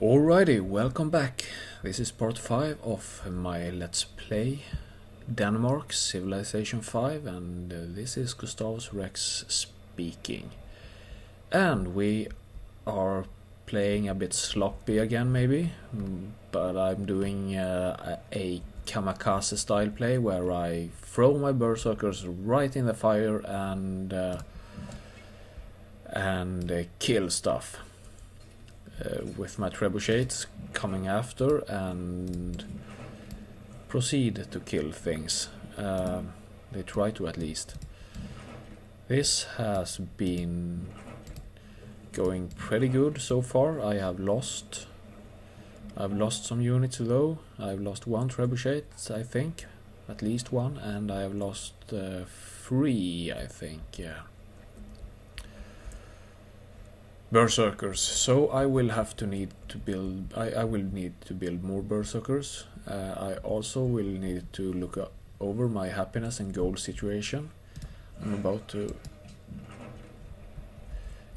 Alrighty, welcome back. This is part 5 of my Let's Play Denmark Civilization 5, and this is Gustavus Rex speaking. And we are playing a bit sloppy again maybe, but I'm doing a kamikaze style play where I throw my berserkers right in the fire and kill stuff. With my trebuchets coming after and proceed to kill things. They try to, at least. This has been going pretty good so far. I've lost some units though. I've lost one trebuchet, I think, at least one, and I have lost 3, I think, yeah. Berserkers, so I will need to build more berserkers. I also will need to look over my happiness and gold situation. I'm about to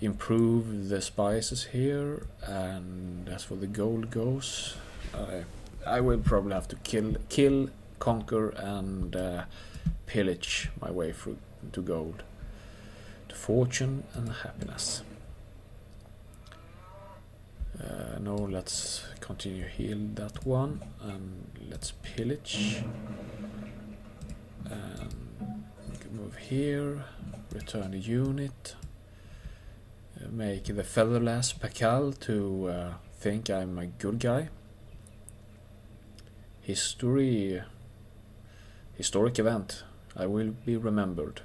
improve the spices here, and as for the gold goes, I will probably have to kill, conquer, and pillage my way through to gold, to fortune and happiness. No, let's continue heal that one, and let's pillage, and move here, return the unit, make the featherless Pakal to think I'm a good guy. Historic event, I will be remembered.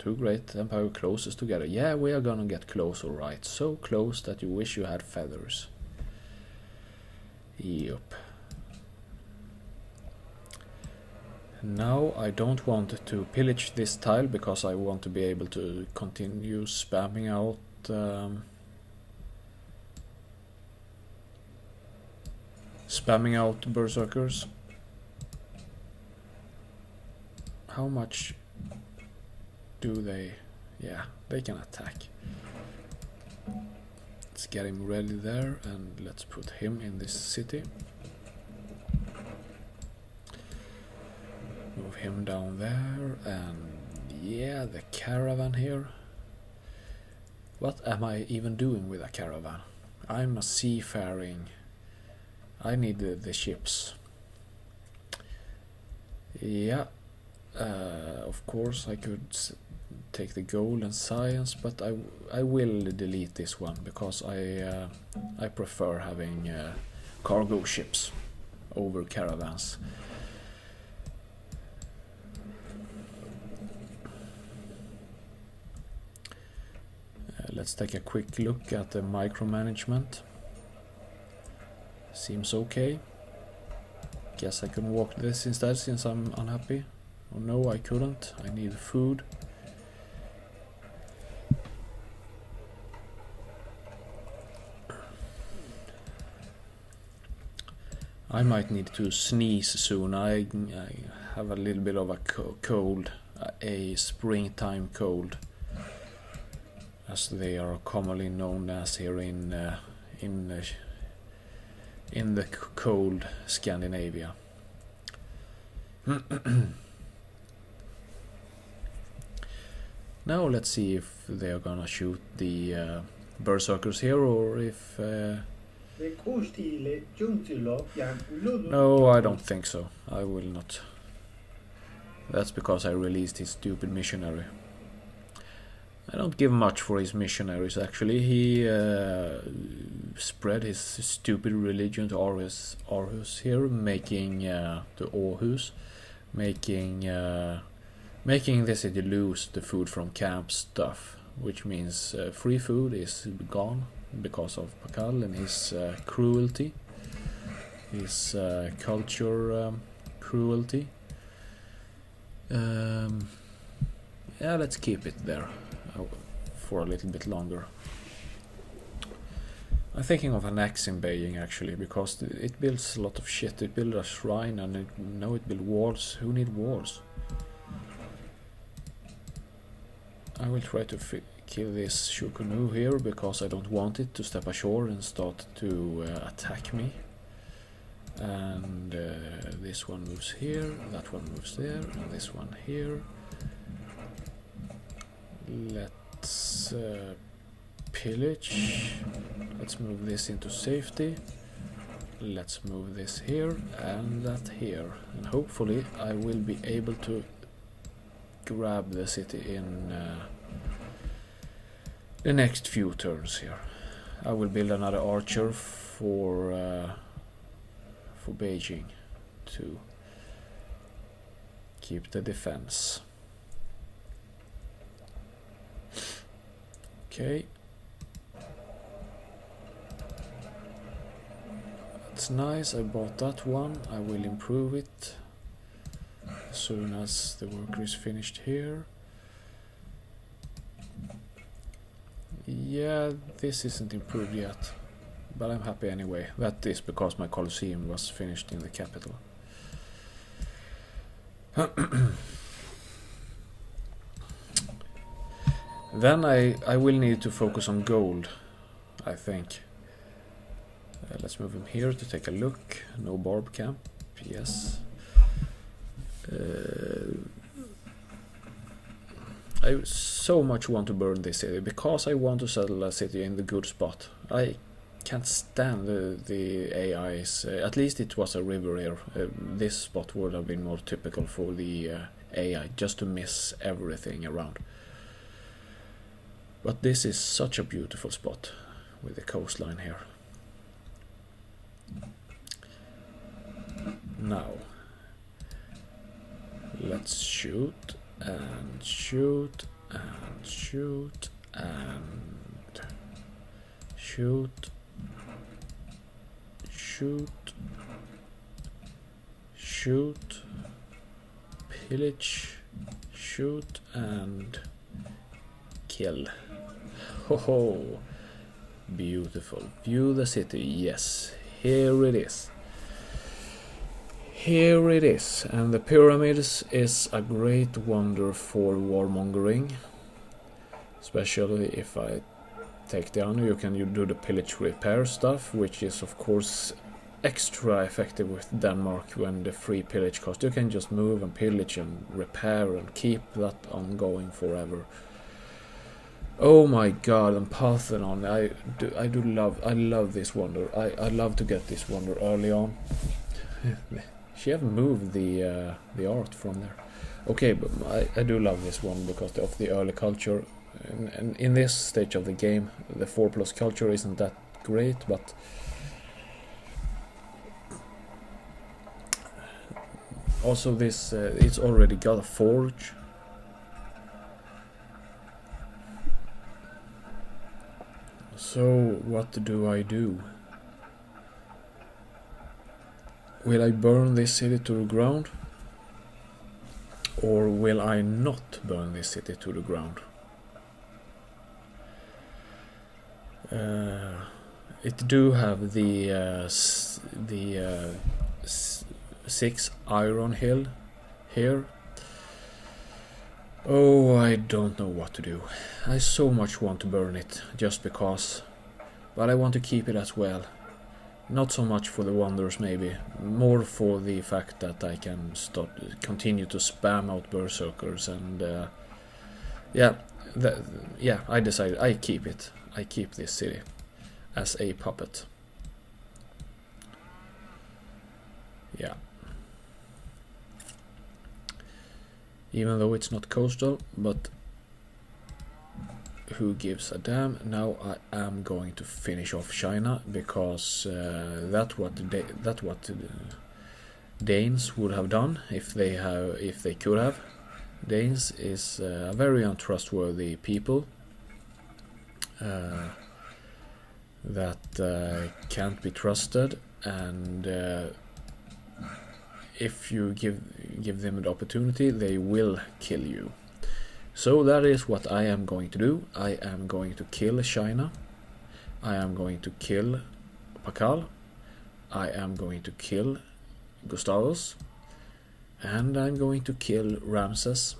2 great empire closest together. Yeah, we are gonna get close, alright. So close that you wish you had feathers. Yep. Now I don't want to pillage this tile because I want to be able to continue spamming out berserkers. How much do they? Yeah, they can attack. Let's get him ready there, and let's put him in this city. Move him down there, and yeah, the caravan here. What am I even doing with a caravan? I'm a seafaring. I need the ships. Yeah, of course I could take the gold and science, but I will delete this one because I prefer having cargo ships over caravans. Let's take a quick look at the micromanagement. Seems okay. Guess I can walk this instead since I'm unhappy. Oh no, I couldn't. I need food. I might need to sneeze soon. I have a little bit of a cold, a springtime cold, as they are commonly known as here in the cold Scandinavia. Now let's see if they are gonna shoot the berserkers here, or if no, I don't think so. I will not. That's because I released his stupid missionary. I don't give much for his missionaries, actually. He spread his stupid religion to Aarhus here, making to Aarhus, making the city lose the food from camp stuff, which means free food is gone because of Pakal and his cruelty, his culture cruelty. Yeah, let's keep it there for a little bit longer. I'm thinking of annexing Beijing actually, because it builds a lot of shit. It builds a shrine, and it builds walls. Who need walls? I will try to kill this Shukunu here because I don't want it to step ashore and start to attack me. And this one moves here, that one moves there, and this one here. Let's pillage. Let's move this into safety. Let's move this here and that here. And hopefully I will be able to grab the city in the next few turns here. I will build another archer for Beijing to keep the defense. Okay. That's nice, I bought that one. I will improve it as soon as the worker is finished here. Yeah, this isn't improved yet, but I'm happy anyway. That is because my Colosseum was finished in the capital. Then I will need to focus on gold, I think. Let's move him here to take a look. No barb camp, yes. I so much want to burn this city because I want to settle a city in the good spot. I can't stand the AIs. At least it was a river here. This spot would have been more typical for the AI, just to miss everything around. But this is such a beautiful spot with the coastline here. Now, let's shoot and shoot and shoot and shoot, shoot, shoot, pillage, shoot and kill. Ho ho! Beautiful. View the city. Yes, here it is. Here it is, and the pyramids is a great wonder for warmongering, especially if I take down. You can do the pillage repair stuff, which is of course extra effective with Denmark when the free pillage cost. You can just move and pillage and repair and keep that ongoing forever. Oh my god, and Parthenon, I love this wonder. I love to get this wonder early on. She haven't moved the art from there. Okay, but I do love this one because of the early culture. And in this stage of the game, the 4+ culture isn't that great, but also this it's already got a forge. So what do I do? Will I burn this city to the ground? Or will I not burn this city to the ground? It do have the 6 iron hill here. Oh, I don't know what to do. I so much want to burn it just because, but I want to keep it as well. Not so much for the wonders, maybe more for the fact that I can continue to spam out berserkers and yeah, I decided I keep it. I keep this city as a puppet. Yeah. Even though it's not coastal, but who gives a damn? Now I am going to finish off China because that's what Danes would have done if they could have. Danes is a very untrustworthy people that can't be trusted, and if you give them the opportunity, they will kill you. So that is what I am going to do. I am going to kill China. I am going to kill Pakal. I am going to kill Gustavus. And I'm going to kill Ramses.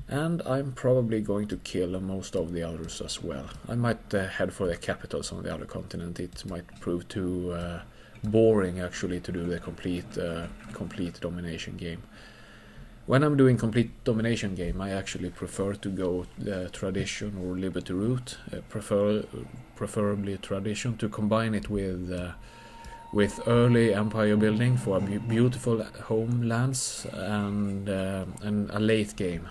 And I'm probably going to kill most of the others as well. I might head for the capitals on the other continent. It might prove too boring actually to do the complete domination game. When I'm doing complete domination game, I actually prefer to go the tradition or liberty route, preferably tradition, to combine it with early empire building for beautiful homelands and a late game.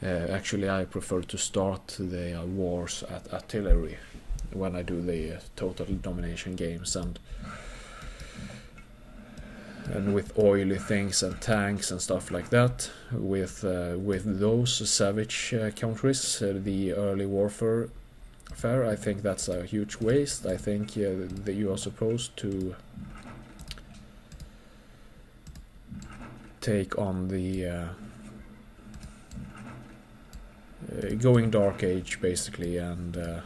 Actually, I prefer to start the wars at artillery when I do the total domination games, and with oily things and tanks and stuff like that. With those savage countries, the early warfare, I think that's a huge waste. I think that you are supposed to take on the going Dark Age basically, and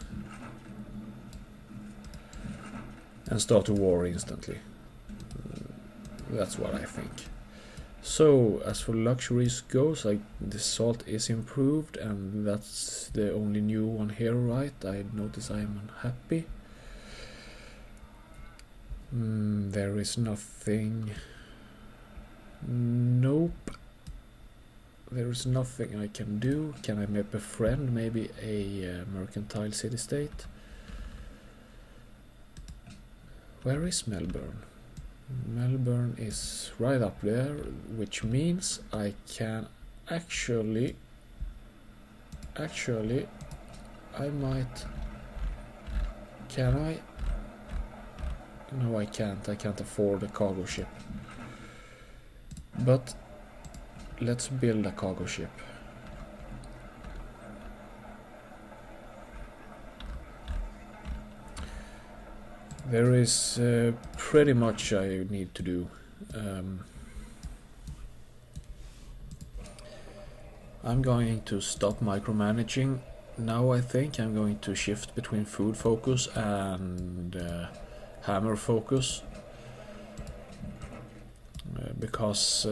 start a war instantly. That's what I think. So as for luxuries goes, the salt is improved, and that's the only new one here, right? I notice I am unhappy. There is nothing. Nope. There is nothing I can do. Can I befriend maybe a mercantile city-state? Where is Melbourne? Melbourne is right up there, which means I can actually I might. Can I? No, I can't. I can't afford a cargo ship. But let's build a cargo ship. There is pretty much I need to do. I'm going to stop micromanaging. Now I think I'm going to shift between food focus and hammer focus. Because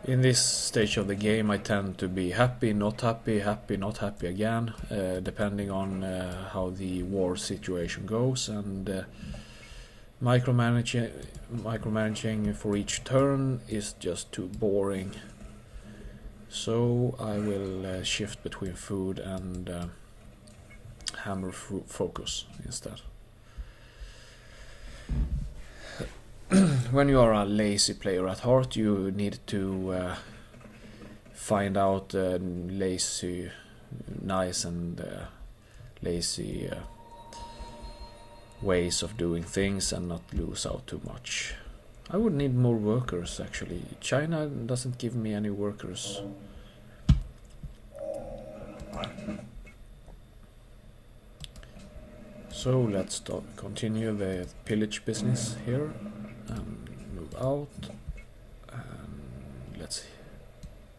in this stage of the game I tend to be happy, not happy, happy, not happy again, depending on how the war situation goes, and micromanaging for each turn is just too boring. So I will shift between food and hammer focus instead. When you are a lazy player at heart, you need to find out lazy, nice and lazy ways of doing things and not lose out too much. I would need more workers actually. China doesn't give me any workers. So let's continue the pillage business here. Move out, and let's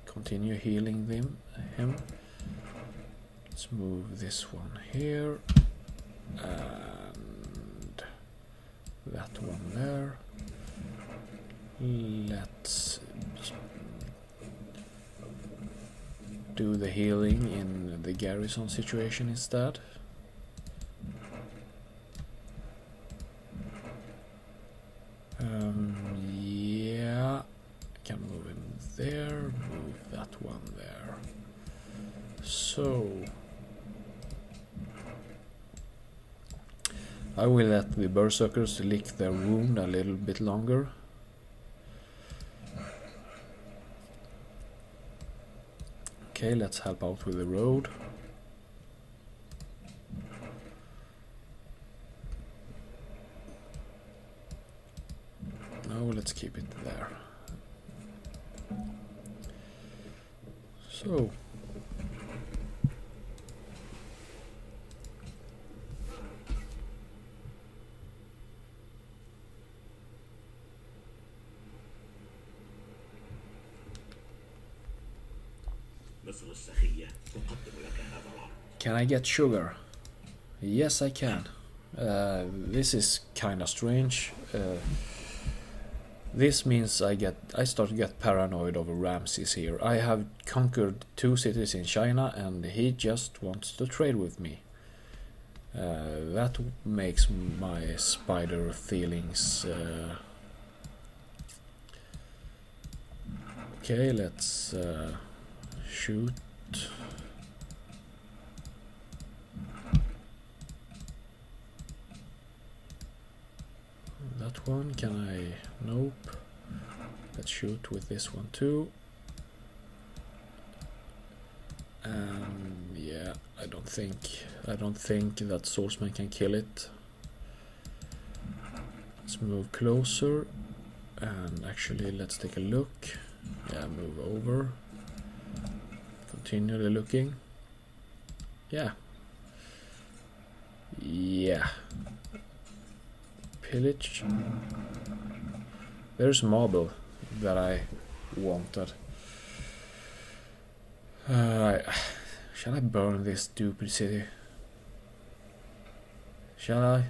continue healing him. Let's move this one here and that one there. Let's do the healing in the garrison situation instead. Yeah, I can move him there, move that one there. So I will let the berserkers lick their wound a little bit longer. Okay, let's help out with the road. No, let's keep it there. So can I get sugar? Yes, I can. This is kinda strange. This means I start to get paranoid over Ramses here. I have conquered 2 cities in China and he just wants to trade with me. That makes my spider feelings... Okay, let's shoot. That one, can I? Nope. Let's shoot with this one too. And yeah, I don't think that swordsman can kill it. Let's move closer and actually let's take a look. Yeah, move over. Continue the looking. Yeah. Yeah. Pillage. There's marble that I wanted. Shall I burn this stupid city? Shall I?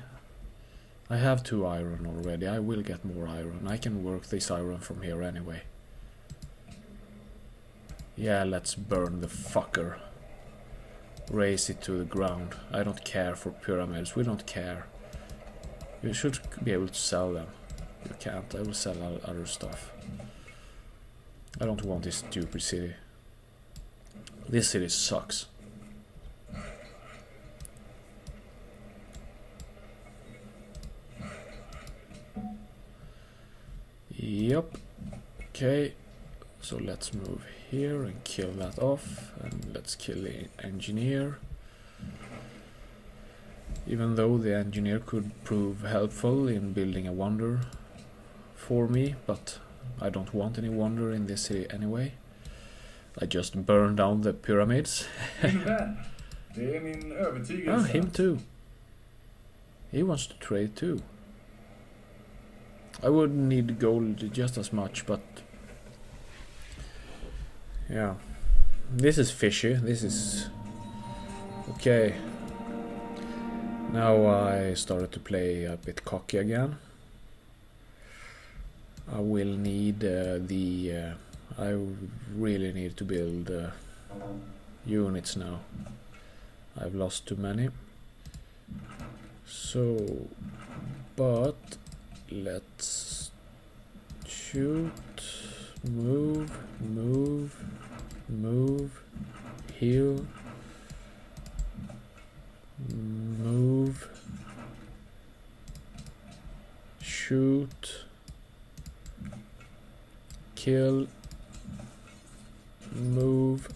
I have 2 iron already. I will get more iron. I can work this iron from here anyway. Yeah, let's burn the fucker. Raise it to the ground. I don't care for pyramids. We don't care. You should be able to sell them. You can't. I will sell other stuff. I don't want this stupid city. This city sucks. Yep. Okay. So let's move here and kill that off. And let's kill the engineer. Even though the engineer could prove helpful in building a wonder for me, but I don't want any wonder in this city anyway. I just burned down the pyramids. Det är min övertygelse. Him too. He wants to trade too. I would need gold just as much, but yeah. This is fishy. This is okay. Now I started to play a bit cocky again. I will need I really need to build units now. I've lost too many. So, but let's shoot, move, heal, move, shoot, kill, move,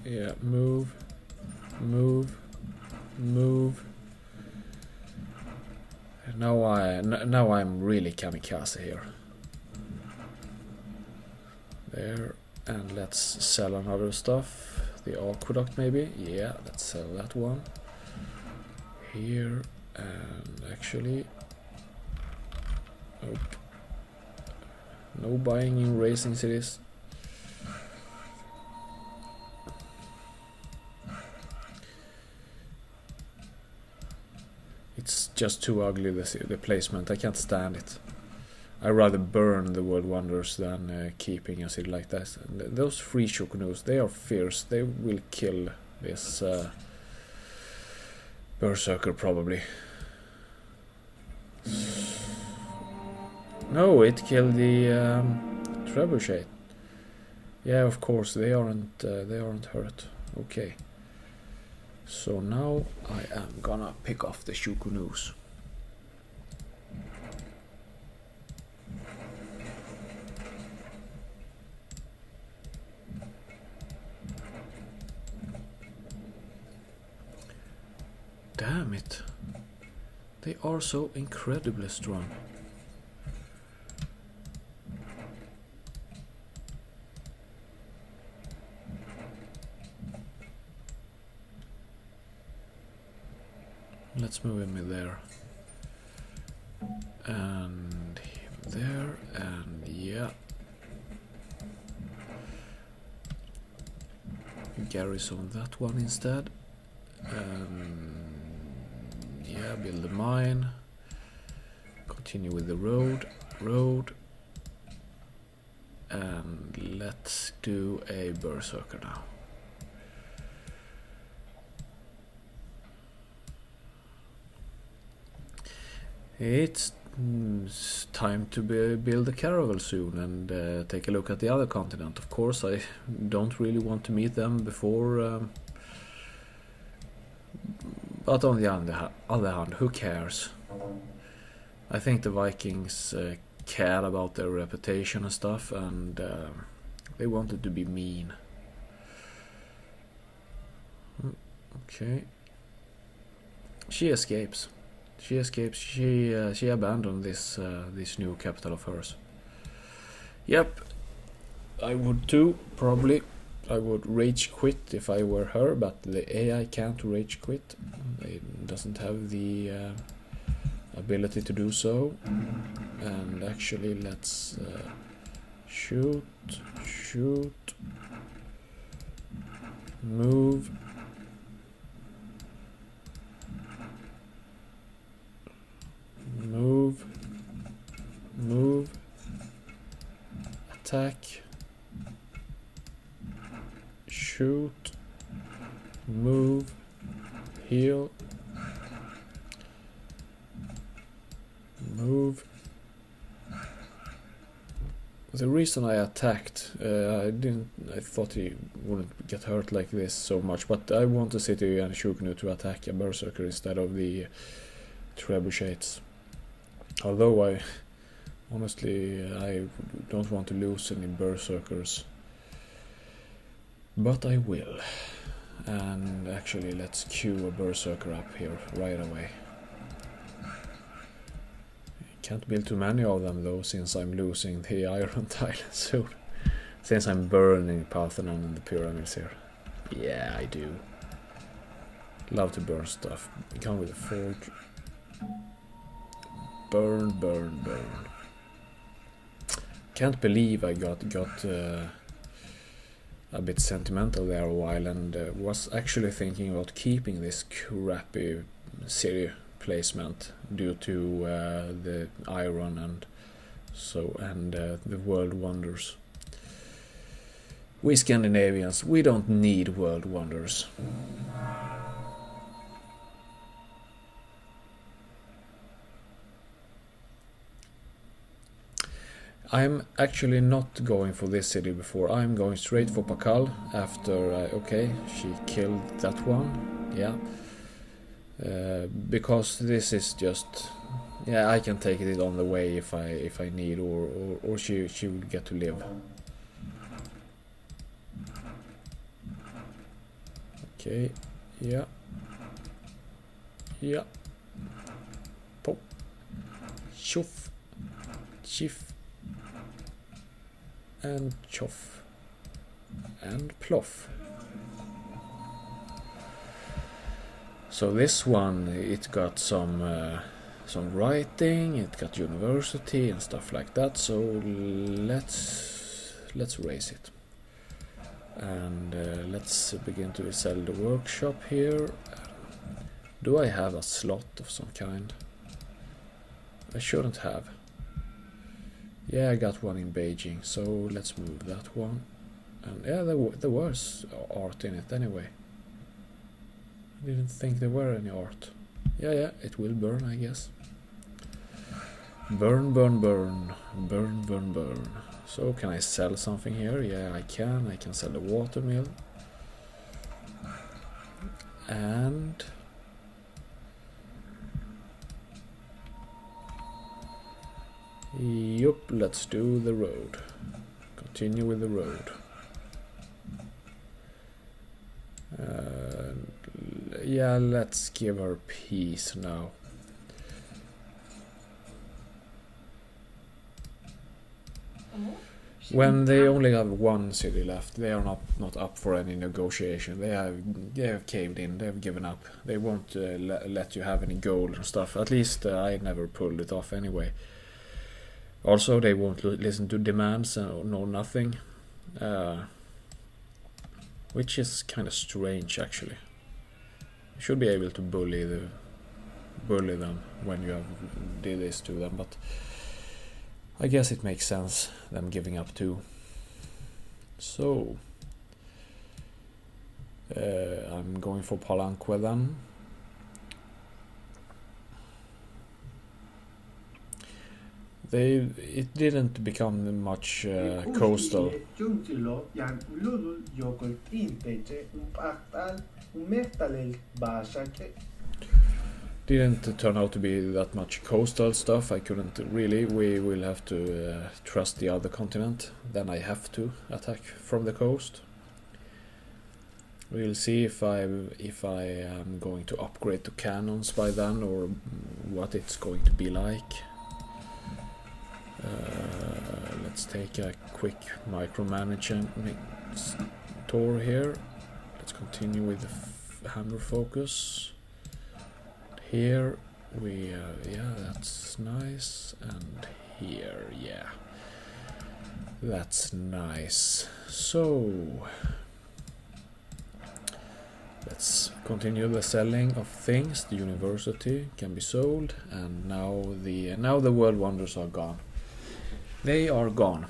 yeah, move. Now I'm really kamikaze here. There, and let's sell another stuff. The aqueduct maybe, yeah, let's sell that one. Here, and actually, nope. No buying in racing cities. It's just too ugly, the placement. I can't stand it. I'd rather burn the world wonders than keeping a city like that. And those free Shokunus, they are fierce. They will kill this berserker probably. No, it killed the trebuchet. Yeah, of course they aren't hurt. Okay. So now I am gonna pick off the Shokunus. Damn it. They are so incredibly strong. Let's move him there. And him there, and yeah. Garrison that one instead. Yeah, build a mine. Continue with the road. road. And let's do a berserker now. It's time to build a caravel soon and take a look at the other continent. Of course, I don't really want to meet them before, but on the other hand, who cares? I think the Vikings care about their reputation and stuff, and they wanted to be mean. Okay. She escapes. She abandoned this new capital of hers. Yep, I would too, probably. I would rage quit if I were her, but the AI can't rage quit. It doesn't have the ability to do so. And actually, let's shoot, move. Move, attack, shoot, move, heal, move. The reason I attacked, I thought he wouldn't get hurt like this so much, but I want the city and Shuknu to attack a berserker instead of the trebuchets. Although honestly, I don't want to lose any berserkers, but I will. And actually, let's queue a berserker up here right away. Can't build too many of them though, since I'm losing the iron tile soon. Since I'm burning Parthenon and the pyramids here. Yeah, I do. Love to burn stuff. Come with a forge. Burn. Can't believe I got a bit sentimental there a while, and was actually thinking about keeping this crappy city placement due to the iron and the world wonders. We Scandinavians, we don't need world wonders. I'm actually not going for this city before. I'm going straight for Pakal after... okay, she killed that one. Yeah. Because this is just... yeah, I can take it on the way if I need, or she will get to live. Okay, yeah. Yeah. Pop. Chuff. Chiff. And choff. And ploff. So this one, it got some writing, it got university and stuff like that. So let's raise it, and let's begin to sell the workshop here. Do I have a slot of some kind? I shouldn't have. Yeah, I got one in Beijing, so let's move that one. And yeah, there was art in it anyway. I didn't think there were any art. Yeah, it will burn, I guess. Burn. So can I sell something here? Yeah, I can. I can sell the watermill. And... yup, let's do the road. Continue with the road. Yeah, let's give her peace now. When they only have one city left, they are not up for any negotiation. They have caved in. They have given up. They won't let you have any gold and stuff. At least I never pulled it off anyway. Also, they won't listen to demands or nothing, which is kind of strange actually. You should be able to bully them when you have did this to them, but I guess it makes sense them giving up too. So I'm going for Palanque then. It didn't become much coastal. Didn't turn out to be that much coastal stuff. I couldn't really. We will have to trust the other continent. Then I have to attack from the coast. We'll see if I am going to upgrade to cannons by then, or what it's going to be like. Let's take a quick micromanagement tour here. Let's continue with the hammer focus. Here we yeah, that's nice, and here, yeah, that's nice. So let's continue the selling of things. The university can be sold, and now the world wonders are gone. They are gone.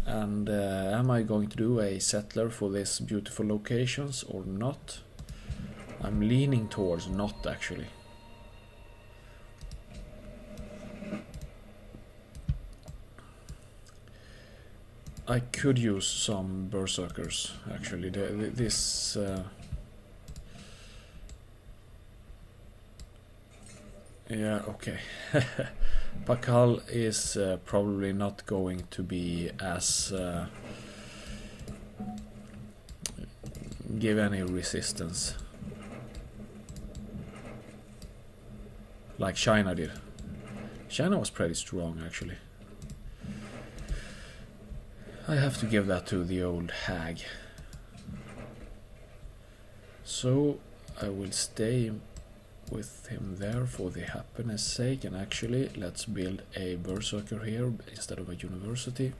And am I going to do a settler for these beautiful locations or not? I'm leaning towards not, actually. I could use some berserkers, actually. This yeah, okay. Pakal is probably not going to be as give any resistance like China did. China was pretty strong, actually. I have to give that to the old hag. So I will stay with him there for the happiness sake, and actually let's build a berserker here instead of a university.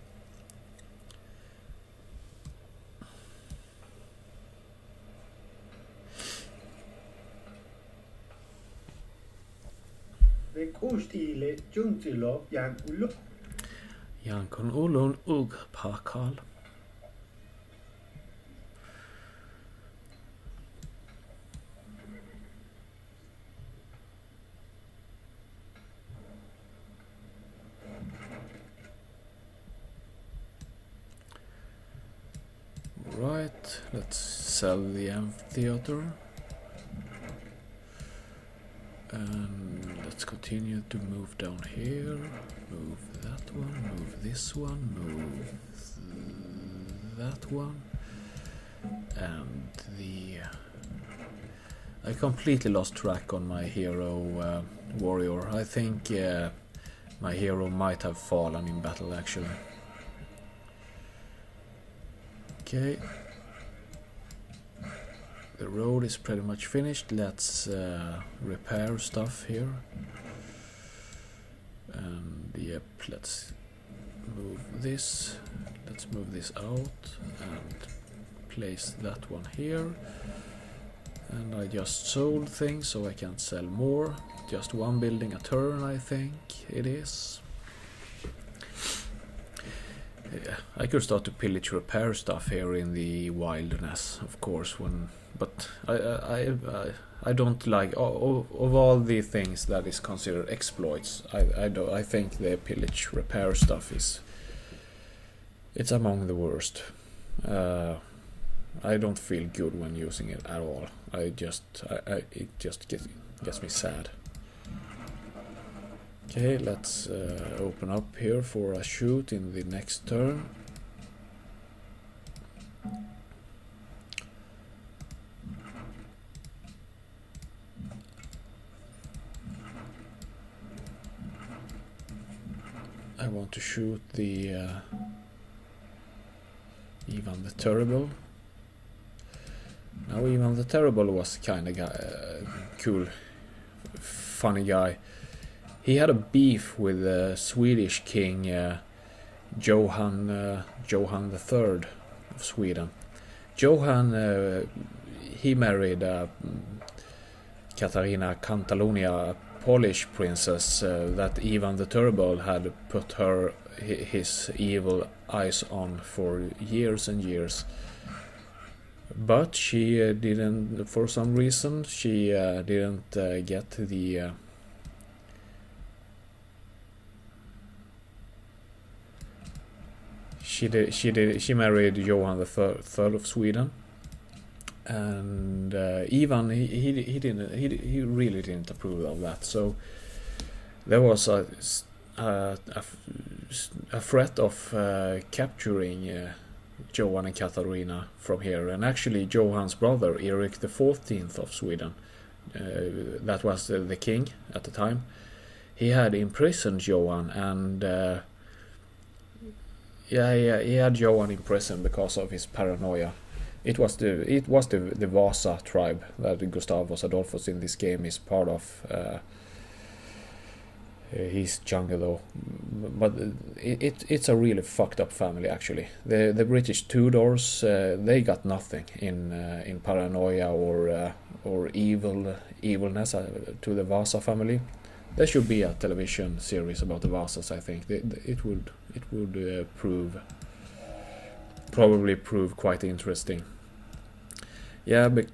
Yankon ulun ug Pakal. Right, let's sell the amphitheater. And let's continue to move down here. Move that one, move this one, move that one. And I completely lost track on my hero warrior. I think my hero might have fallen in battle, actually. Okay. The road is pretty much finished. Let's repair stuff here. And yep, let's move this. Let's move this out and place that one here. And I just sold things, so I can sell more. Just one building a turn, I think it is. Yeah, I could start to pillage repair stuff here in the wilderness, of course, but I don't like of all the things that is considered exploits. I think the pillage repair stuff it's among the worst. I don't feel good when using it at all. It just gets me sad. Okay, let's open up here for a shoot in the next turn. I want to shoot the Ivan the Terrible. Now Ivan the Terrible was kind of cool, funny guy. He had a beef with the Swedish king Johan III of Sweden. Johan he married Katarina Cantalonia, Polish princess that Ivan the Terrible had put his evil eyes on for years and years. But she didn't, for some reason, she didn't get the... She married Johan the Third of Sweden, and Ivan he really didn't approve of that. So there was a threat of capturing Johan and Katarina from here, and actually Johan's brother Erik the 14th of Sweden, that was the king at the time, he had imprisoned Johan, and he had Johan in prison because of his paranoia. It was the Vasa tribe that Gustavus Adolphus in this game is part of. He's younger though, but it's a really fucked up family actually. The British Tudors, they got nothing in paranoia or evilness to the Vasa family. There should be a television series about the Vasas. I think it would probably prove quite interesting. Yeah, but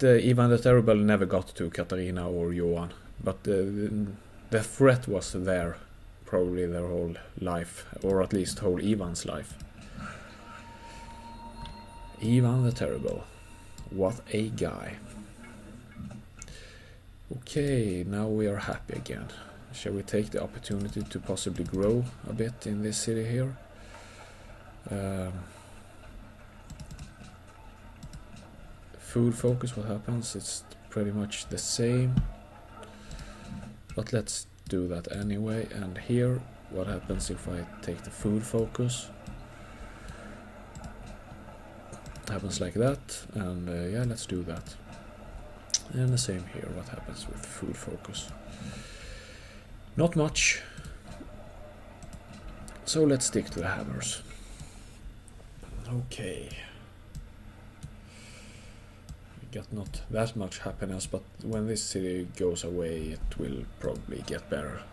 Ivan the Terrible never got to Katarina or Johan, but the threat was there, probably their whole life, or at least whole Ivan's life. Ivan the Terrible, what a guy. Okay, now we are happy again. Shall we take the opportunity to possibly grow a bit in this city here? Food focus, what happens? It's pretty much the same. But let's do that anyway. And here, what happens if I take the food focus? It happens like that. And yeah, let's do that. And the same here, what happens with food focus? Not much. So let's stick to the hammers. Okay. We got not that much happiness, but when this city goes away it will probably get better.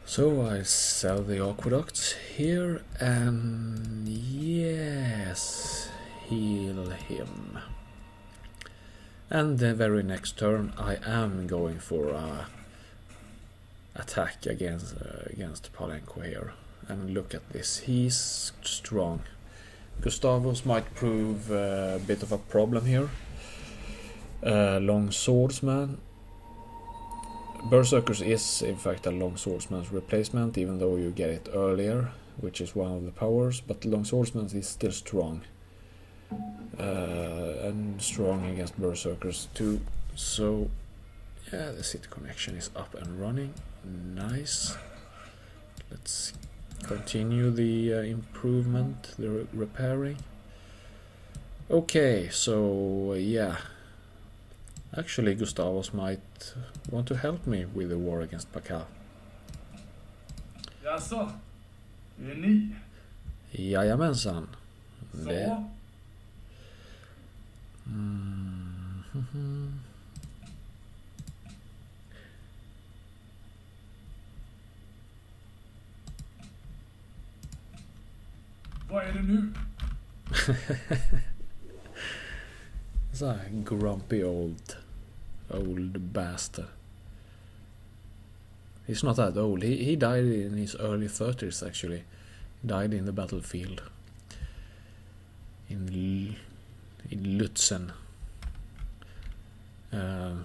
So I sell the aqueducts here and yes, heal him. And the very next turn I am going for a attack against Palenko here. And look at this, he's strong. Gustavus might prove a bit of a problem here. Long swordsman. Berserkers is in fact a long swordsman's replacement, even though you get it earlier, which is one of the powers, but long swordsman is still strong. And strong against berserkers too. So yeah, the city connection is up and running. Nice. Let's continue the improvement, the repairing. Okay, so yeah, actually Gustavus might want to help me with the war against Pakal. Jaså, det är ni? Jajamensan. Så? Det. Vad är det nu? It's a grumpy old bastard. He's not that old. He died in his early 30s actually. He died in the battlefield in Lutzen.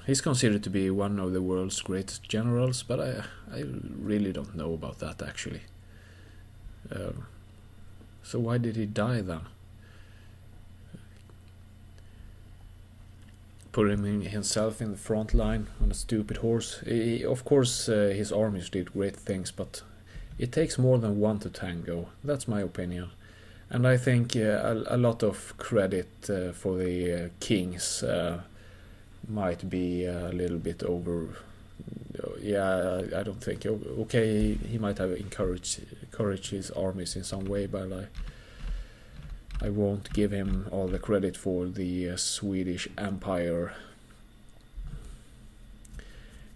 He's considered to be one of the world's greatest generals, but I really don't know about that actually. So why did he die then? Put himself in the front line on a stupid horse. Of course, his armies did great things, but it takes more than one to tango. That's my opinion. And I think a lot of credit for the kings might be a little bit over. Yeah, I don't think. Okay, he might have encouraged his armies in some way, but I won't give him all the credit for the Swedish Empire.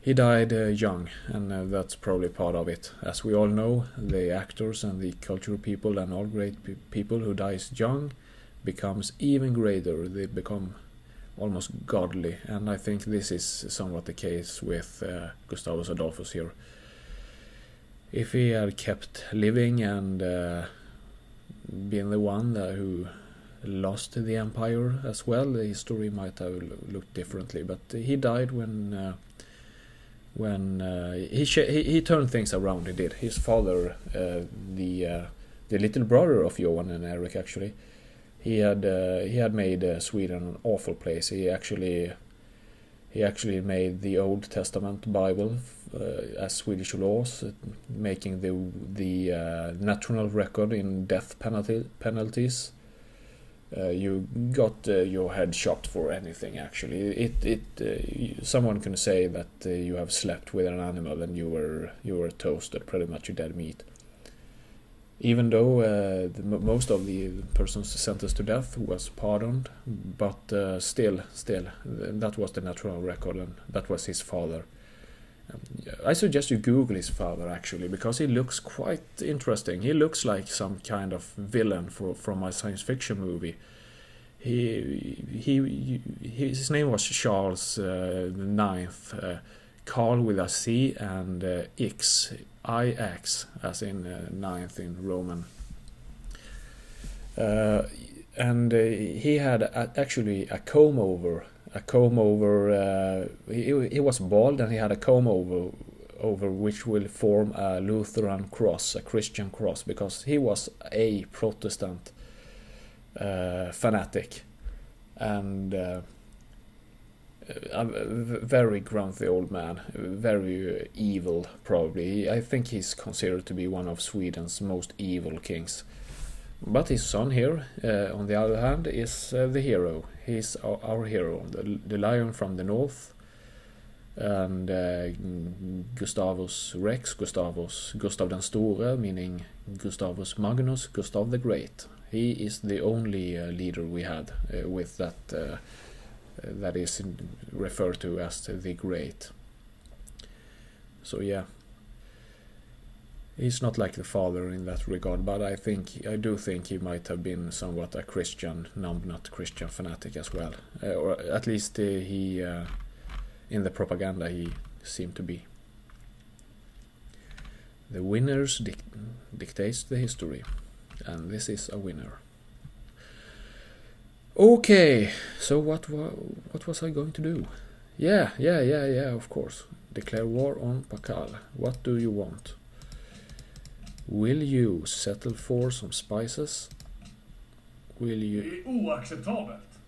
He died young, and that's probably part of it. As we all know, the actors and the cultural people and all great people who dies young becomes even greater. They become almost godly, and I think this is somewhat the case with Gustavus Adolphus here. If he had kept living and been the one who lost the empire as well, the history might have looked differently. But he died when he turned things around. He did. His father, the little brother of Johan and Eric, actually, he had made Sweden an awful place. He actually made the Old Testament Bible as Swedish laws, making the national record in death penalties. You got your head chopped for anything. Actually, someone can say that you have slept with an animal and you were toasted, pretty much dead meat. Even though most of the persons sentenced to death was pardoned, but still, that was the natural record, and that was his father. I suggest you Google his father, actually, because he looks quite interesting. He looks like some kind of villain from a science fiction movie. His name was Charles IX, Carl with a C and Ix, IX, as in ninth in Roman. And he had actually a comb over. He was bald, and he had a comb over which will form a Lutheran cross, a Christian cross, because he was a Protestant fanatic, and a very grumpy old man, very evil probably. I think he's considered to be one of Sweden's most evil kings. But his son here, on the other hand, is the hero. He's our hero, the lion from the north, and Gustavus Rex, Gustav den Store, meaning Gustavus Magnus, Gustav the Great. He is the only leader we had with that that is referred to as the Great. So yeah. He's not like the father in that regard, but I do think he might have been somewhat a Christian, not Christian fanatic as well, or at least he, in the propaganda, he seemed to be. The winners dictates the history, and this is a winner. Okay, so what was I going to do? Yeah, of course. Declare war on Pakal. What do you want? Will you settle for some spices? Will you... Det är oacceptabelt.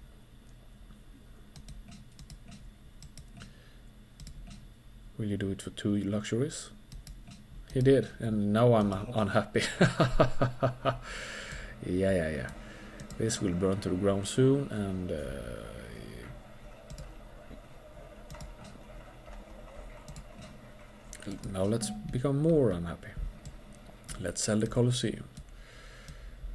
Will you do it for 2 luxuries? He did, and now I'm unhappy. Yeah. This will burn to the ground soon, and... now let's become more unhappy. Let's sell the Colosseum.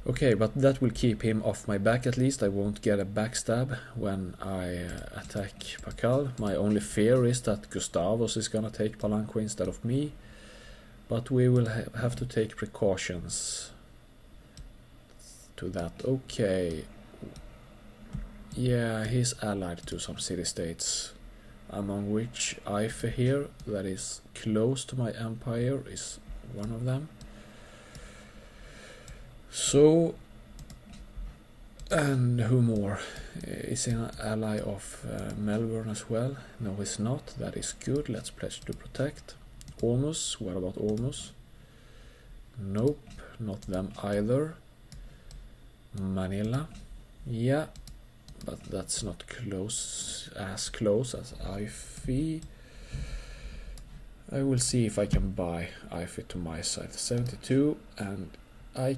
Okay, but that will keep him off my back at least. I won't get a backstab when I attack Pakal. My only fear is that Gustavus is gonna take Palanque instead of me. But we will have to take precautions to that. Okay. Yeah, he's allied to some city-states, among which Ife here, that is close to my empire, is one of them. So, and who more? Is an ally of Melbourne as well? No, he's not. That is good. Let's pledge to protect. Ormus, what about Ormus? Nope, not them either. Manila, yeah, but that's not close as Ife. I will see if I can buy Ife to my side. 72, and I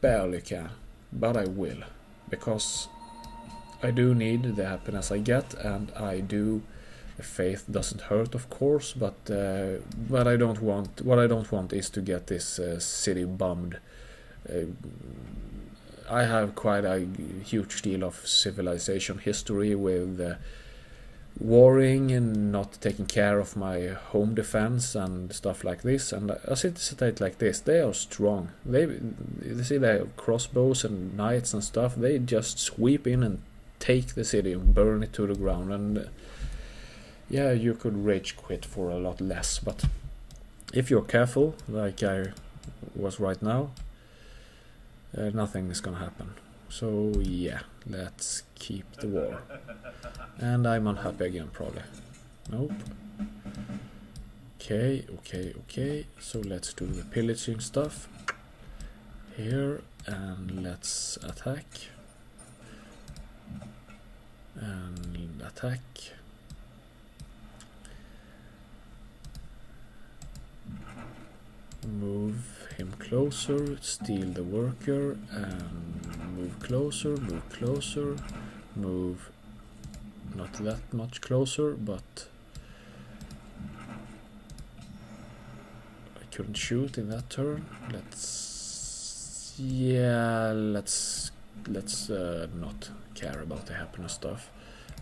barely can, but I will, because I do need the happiness I get, and I do. The faith doesn't hurt, of course, but I don't want. What I don't want is to get this city bombed. I have quite a huge deal of civilization history with warring and not taking care of my home defense and stuff like this. And a city-state like this, they are strong. You see, they have crossbows and knights and stuff. They just sweep in and take the city and burn it to the ground. And yeah, you could rage quit for a lot less, but if you're careful, like I was right now, nothing is gonna happen. So yeah, let's keep the war. And I'm unhappy again, probably. Nope. Okay. So let's do the pillaging stuff here, and let's attack. And attack. Move him closer, steal the worker, and move closer, move not that much closer, but I couldn't shoot in that turn. Let's not care about the happiness stuff.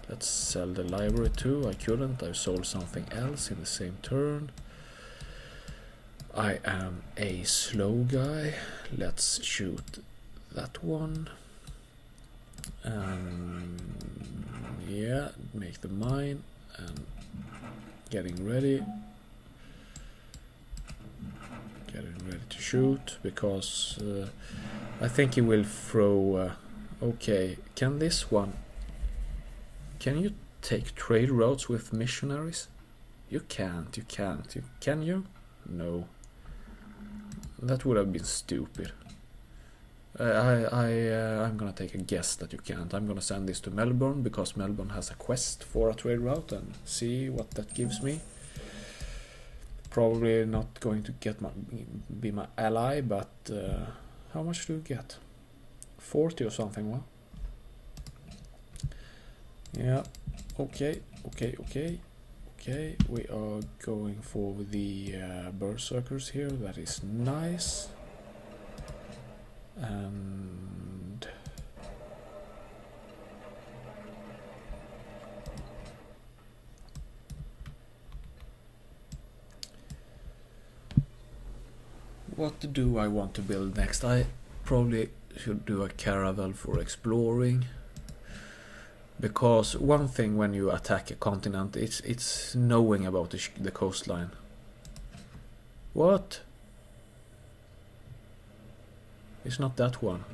Let's sell the library too. I couldn't. I sold something else in the same turn. I am a slow guy. Let's shoot that one. Yeah, make the mine and getting ready to shoot, because I think he will throw. Okay, can this one? Can you take trade routes with missionaries? You can't. Can you? No. That would have been stupid. I'm gonna take a guess that you can't. I'm gonna send this to Melbourne, because Melbourne has a quest for a trade route, and see what that gives me. Probably not going to be my ally, but how much do you get? 40 or something, well? Yeah, okay, we are going for the berserkers here. That is nice. And what do I want to build next? I probably should do a caravel for exploring. Because one thing when you attack a continent, it's knowing about the coastline. What? It's not that one.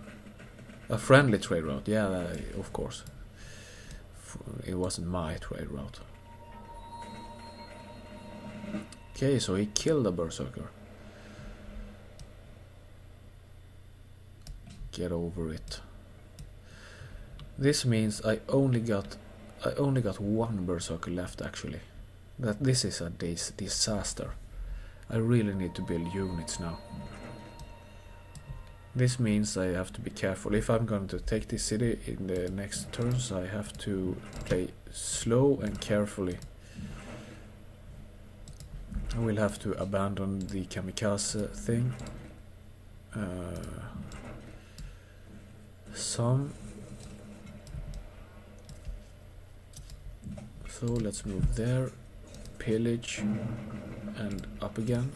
A friendly trade route, yeah, of course. It wasn't my trade route. Okay, so he killed a berserker. Get over it. This means I only got one berserker left, actually. This is a disaster. I really need to build units now. This means I have to be careful. If I'm going to take this city in the next turns, I have to play slow and carefully. I will have to abandon the kamikaze thing. So let's move there, pillage, and up again.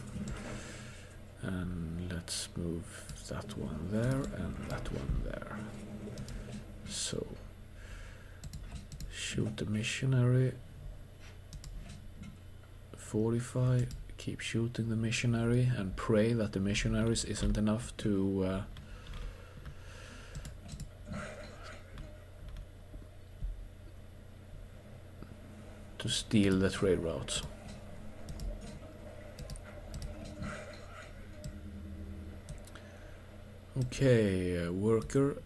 And let's move that one there and that one there. So shoot the missionary. Fortify, keep shooting the missionary, and pray that the missionaries isn't enough to steal the trade routes. Okay, worker.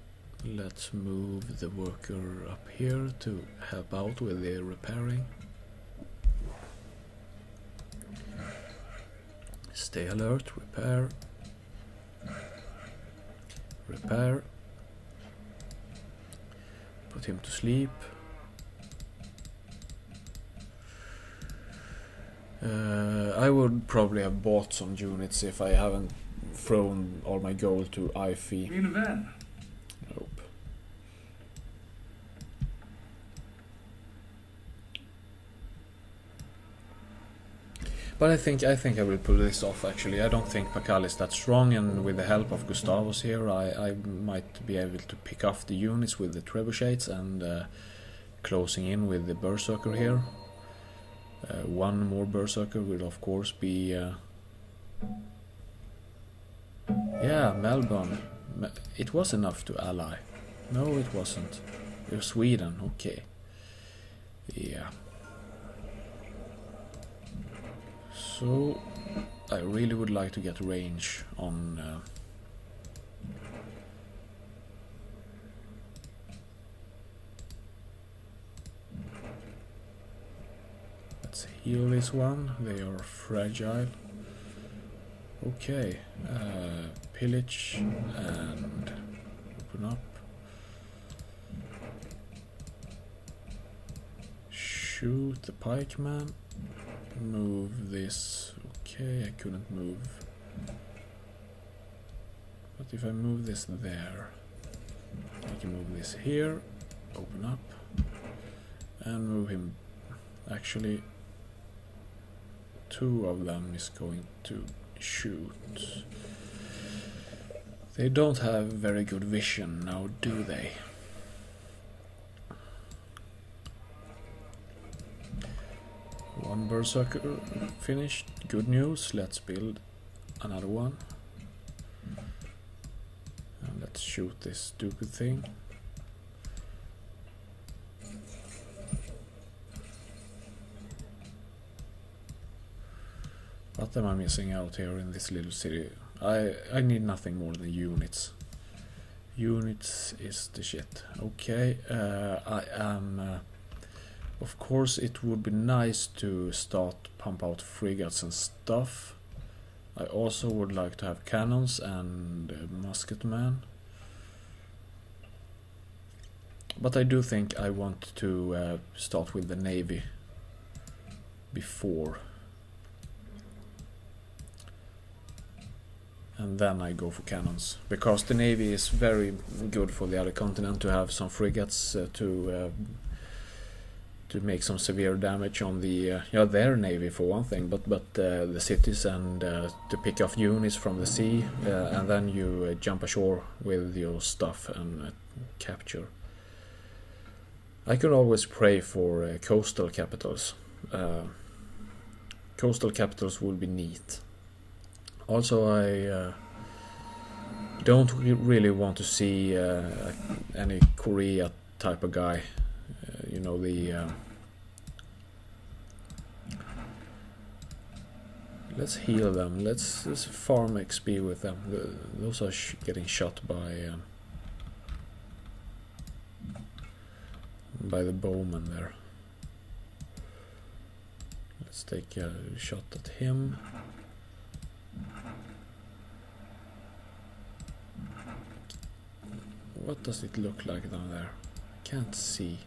Let's move the worker up here to help out with the repairing. Stay alert, repair. Repair. Put him to sleep. I would probably have bought some units if I haven't thrown all my gold to IFE. Min vän. Nope. But I think I will pull this off. Actually, I don't think Pakal is that strong, and with the help of Gustavus here, I might be able to pick off the units with the trebuchets and closing in with the berserker here. One more berserker will of course be yeah, Melbourne. It was enough to ally. No, it wasn't. You're Sweden, okay. Yeah. So I really would like to get range on let's heal this one. They are fragile. Okay, pillage and open up. Shoot the pikeman. Move this. Okay, I couldn't move. But if I move this there, I can move this here, open up, and move him. Actually, two of them is going to shoot. They don't have very good vision now, do they? One berserker finished. Good news. Let's build another one. And let's shoot this stupid thing. What am I missing out here in this little city? I need nothing more than units. Units is the shit. Okay, I am... of course it would be nice to start pump out frigates and stuff. I also would like to have cannons and musketmen. But I do think I want to start with the navy before. And then I go for cannons, because the navy is very good for the other continent to have some frigates to make some severe damage on the their navy for one thing, but the cities, and to pick off units from the sea, and then you jump ashore with your stuff and capture. I could always pray for coastal capitals. Coastal capitals would be neat. Also, I don't really want to see any Korea type of guy. You know, the... let's heal them. Let's farm XP with them. Those are getting shot by the bowman there. Let's take a shot at him. What does it look like down there? Can't see.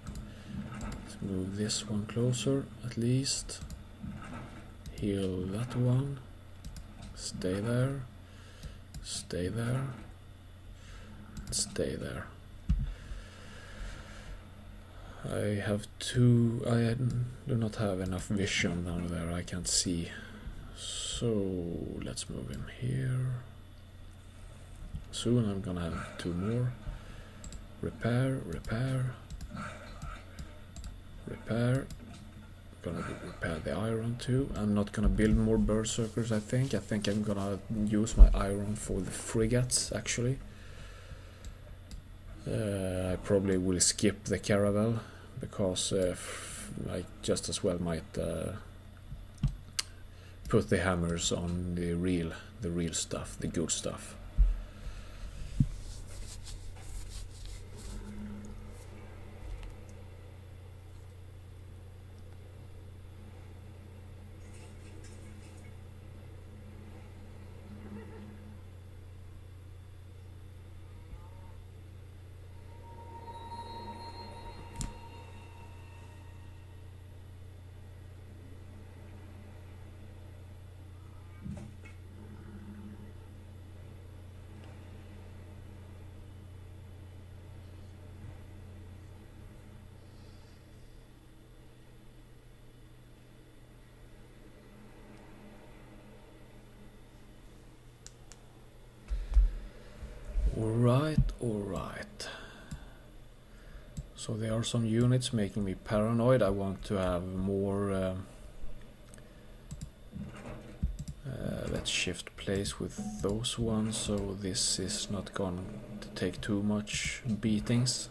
Let's move this one closer at least. Heal that one. Stay there. Stay there. Stay there. I have two... I do not have enough vision down there. I can't see. So let's move him here. Soon I'm gonna have two more. Repair, repair, repair. Gonna repair the iron too. I'm not gonna build more berserkers, I think. I think I'm gonna use my iron for the frigates, actually. I probably will skip the caravel, because I just as well might put the hammers on the real stuff, the good stuff. So there are some units making me paranoid. I want to have more... let's shift place with those ones, so this is not going to take too much beatings.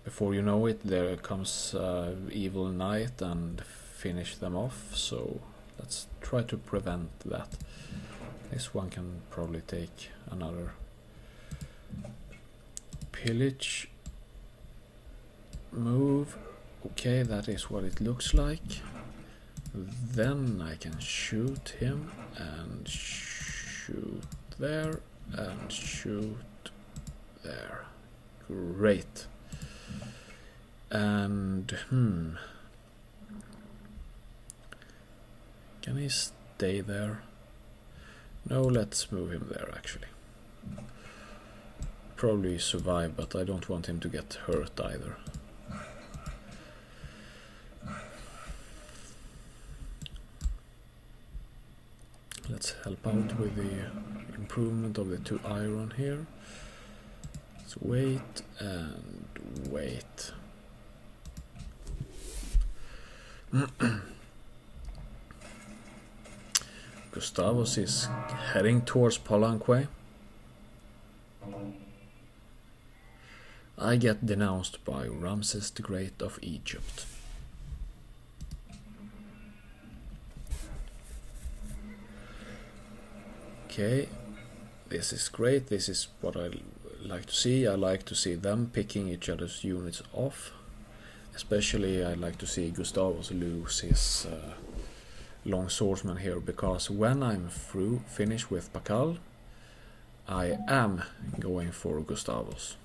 Before you know it, there comes Evil Knight and finish them off, so let's try to prevent that. This one can probably take another pillage. Move. Okay, that is what it looks like. Then I can shoot him and shoot there and shoot there. Great. And can he stay there? No, let's move him there actually. Probably survive, but I don't want him to get hurt either. Let's help out with the improvement of the 2 iron here. Let's wait and wait. Gustavus is heading towards Palanque. I get denounced by Ramses the Great of Egypt. Okay, this is great. This is what I like to see. I like to see them picking each other's units off. Especially I like to see Gustavus lose his long swordsman here, because when I'm finished with Pakal, I am going for Gustavus.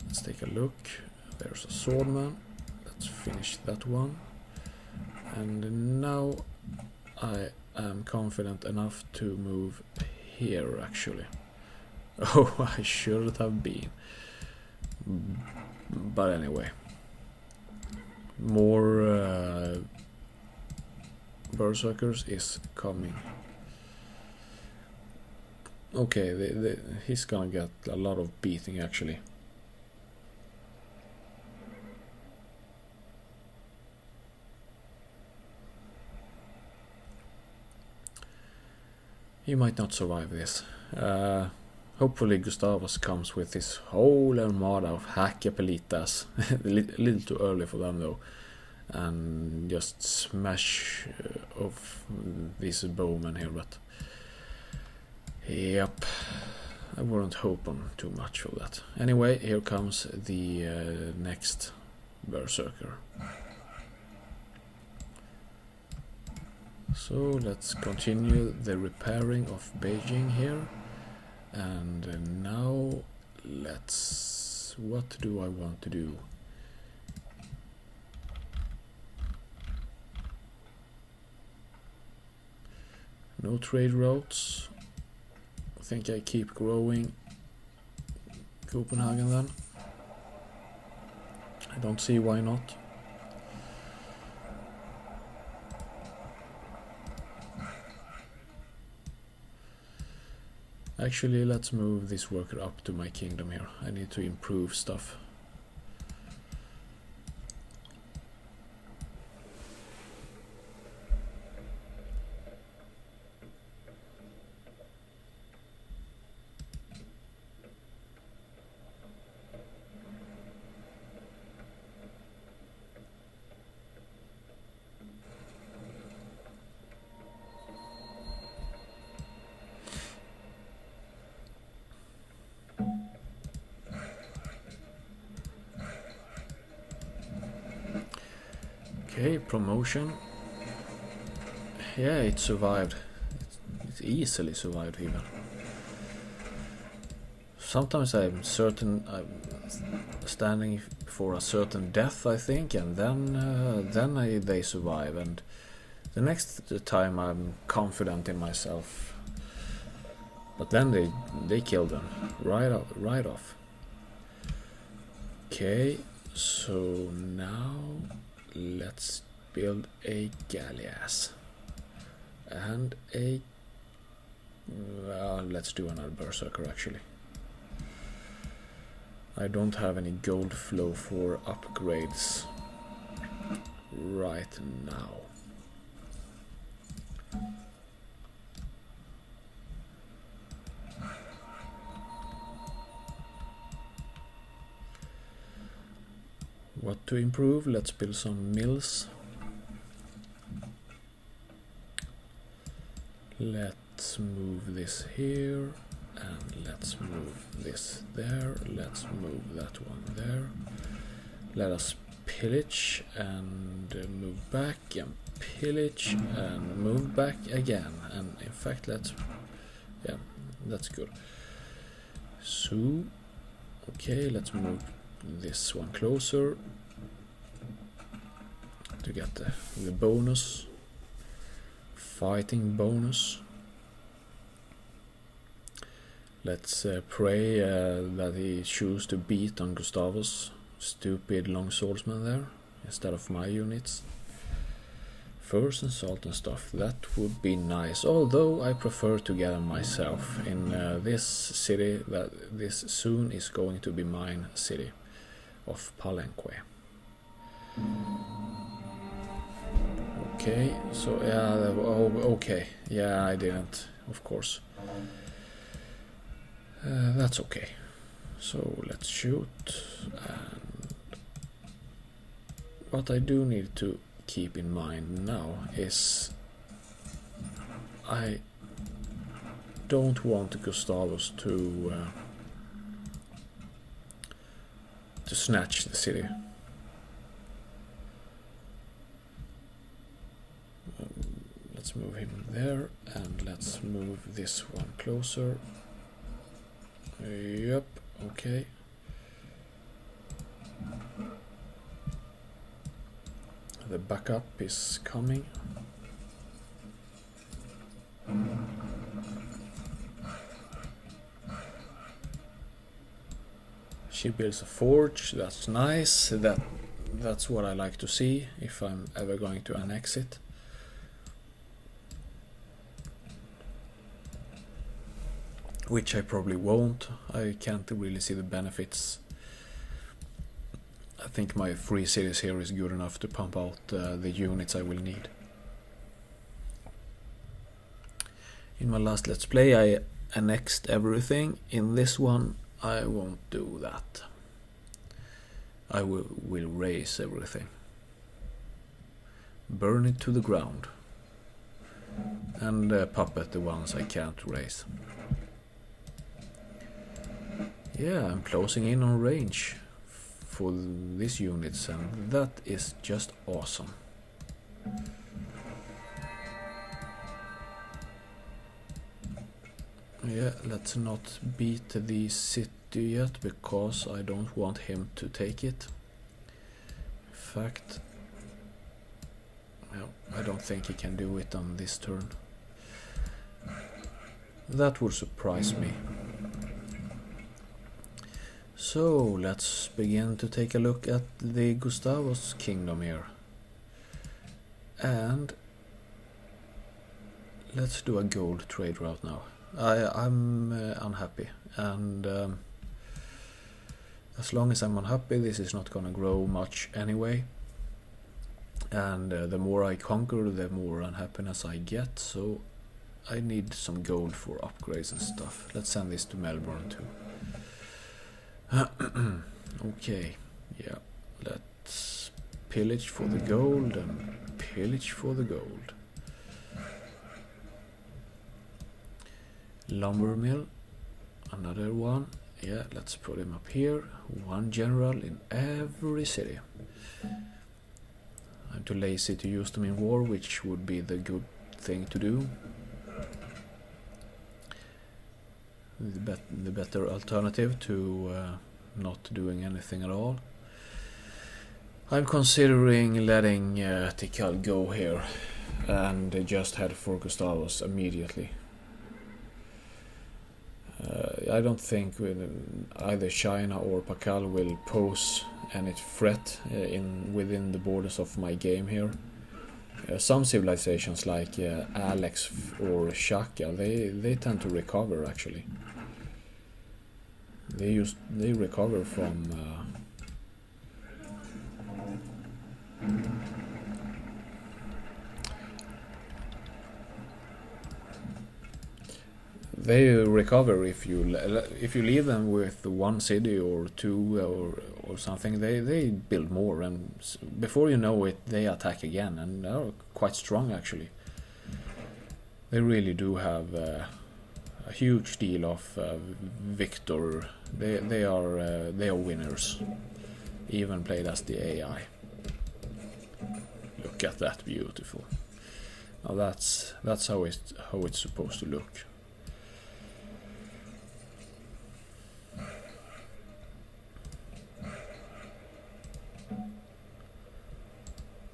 Let's take a look. There's a swordman. Let's finish that one. And now I am confident enough to move here actually. Oh, I should have been. But anyway. More berserkers is coming. Okay, he's gonna get a lot of beating actually. He might not survive this. Hopefully Gustavus comes with his whole armada of Hakkapelitas. A little too early for them though. And just smash off this bowman here, but... Yep. I wouldn't hope on too much of that. Anyway, here comes the next berserker. So let's continue the repairing of Beijing here. And now let's... what do I want to do? No trade routes. I think I keep growing Copenhagen then. I don't see why not. Actually, let's move this worker up to my kingdom here. I need to improve stuff. Okay, promotion. Yeah, it survived. It easily survived even. Sometimes I'm certain I'm standing for a certain death, I think, and then they survive. And the next time I'm confident in myself, but then they kill them right off. Okay, so now let's build a galleass and a let's do another berserker actually. I don't have any gold flow for upgrades right now. What to improve? Let's build some mills. Let's move this here, and let's move this there. Let's move that one there. Let us pillage and move back and pillage and move back again. And in fact, yeah, that's good. So, okay, let's move this one closer to get the bonus, fighting bonus. Let's pray that he chooses to beat on Gustavus stupid longswordsman there instead of my units. Furs and salt and stuff, that would be nice, although I prefer to gather myself in this city that this soon is going to be mine city of Palenque. Okay, so yeah, okay, yeah, I didn't, of course. That's okay. So let's shoot. And what I do need to keep in mind now is I don't want Gustavus to snatch the city. Let's move him there, and let's move this one closer. Yep, okay. The backup is coming. She builds a forge, that's nice. That's what I like to see if I'm ever going to annex it. Which I probably won't. I can't really see the benefits. I think my 3 cities here is good enough to pump out the units I will need. In my last Let's Play I annexed everything. In this one I won't do that. I will raise everything. Burn it to the ground. And puppet the ones I can't raise. Yeah, I'm closing in on range for these units, and that is just awesome. Yeah, let's not beat the city yet, because I don't want him to take it. In fact, no, I don't think he can do it on this turn. That would surprise me. So, let's begin to take a look at the Gustavus kingdom here. And let's do a gold trade route now. I'm unhappy, and as long as I'm unhappy, this is not gonna grow much anyway. And the more I conquer, the more unhappiness I get, so I need some gold for upgrades and stuff. Let's send this to Melbourne too. Okay, yeah, let's pillage for the gold and pillage for the gold. Lumber mill, another one. Yeah, let's put him up here. One general in every city. I'm too lazy to use them in war, which would be the good thing to do. The better alternative to not doing anything at all. I'm considering letting Tikal go here and just head for Gustavus immediately. I don't think either China or Pakal will pose any threat within the borders of my game here. Some civilizations like Alex or Shaka, they tend to recover actually. They recover from they recover if you leave them with one city or two or something. They build more, and before you know it, they attack again, and are quite strong actually. They really do have a huge deal of victor. They are winners, even played as the AI. Look at that, beautiful. Now that's how it's supposed to look.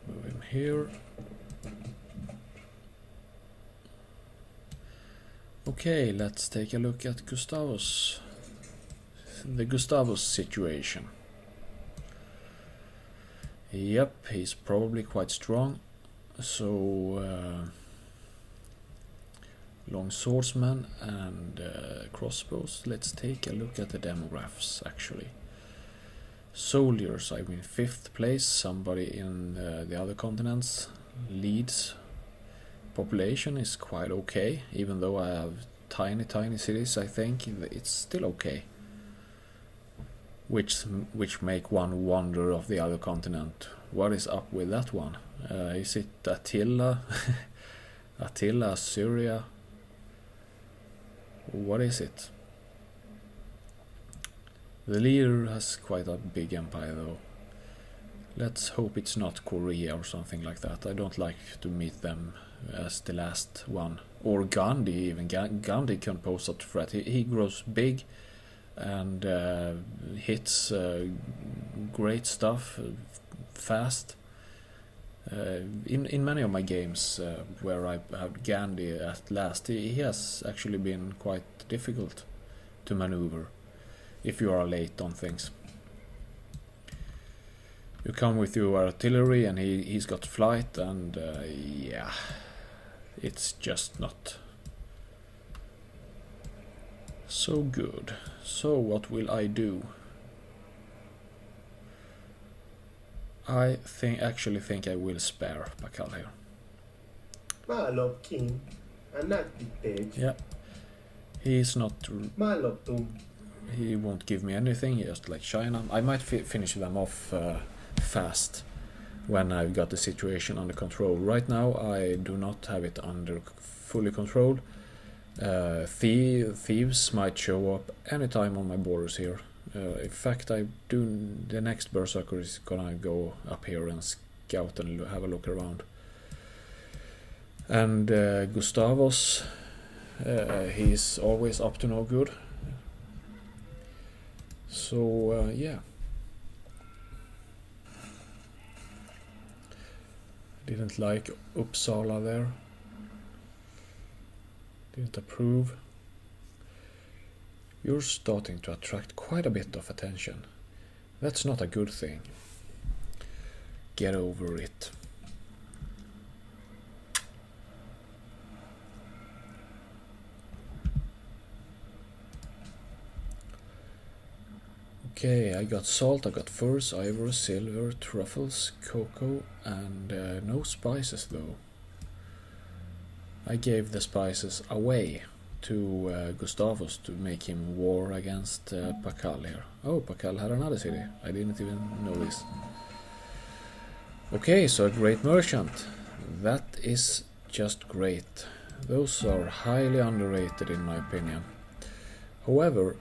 Move him here. Okay, let's take a look at Gustavus. The Gustavus situation. Yep, he's probably quite strong. So long swordsman and crossbows. Let's take a look at the demographics actually. Soldiers, I'm in 5th place. Somebody in the other continents leads. Population is quite okay, even though I have tiny cities. I think it's still okay, which make one wonder of the other continent. What is up with that one? Is it Attila? Attila, Syria? What is it? The leader has quite a big empire though. Let's hope it's not Korea or something like that. I don't like to meet them as the last one. Or Gandhi even. Gandhi can pose a threat. He grows big and hits great stuff fast. In many of my games where I have Gandhi at last, he has actually been quite difficult to maneuver if you are late on things. You come with your artillery and he's got flight, and yeah, it's just not so good. So what will I do? I actually think I will spare Pakal here. My love king, and not dictate. Yeah, he's not. My love tum. He won't give me anything. Just like China, I might finish them off fast when I've got the situation under control. Right now I do not have it under fully control. Thieves might show up anytime on my borders here. In fact, the next Berserker is gonna go up here and scout and have a look around. And Gustavus, he's always up to no good. So yeah. Didn't like Uppsala there. Didn't approve. You're starting to attract quite a bit of attention. That's not a good thing. Get over it. Okay, I got salt, I got furs, ivory, silver, truffles, cocoa, and no spices though. I gave the spices away to Gustavus to make him war against Pakal here. Oh, Pakal had another city. I didn't even know this. Okay, so a great merchant. That is just great. Those are highly underrated in my opinion. However,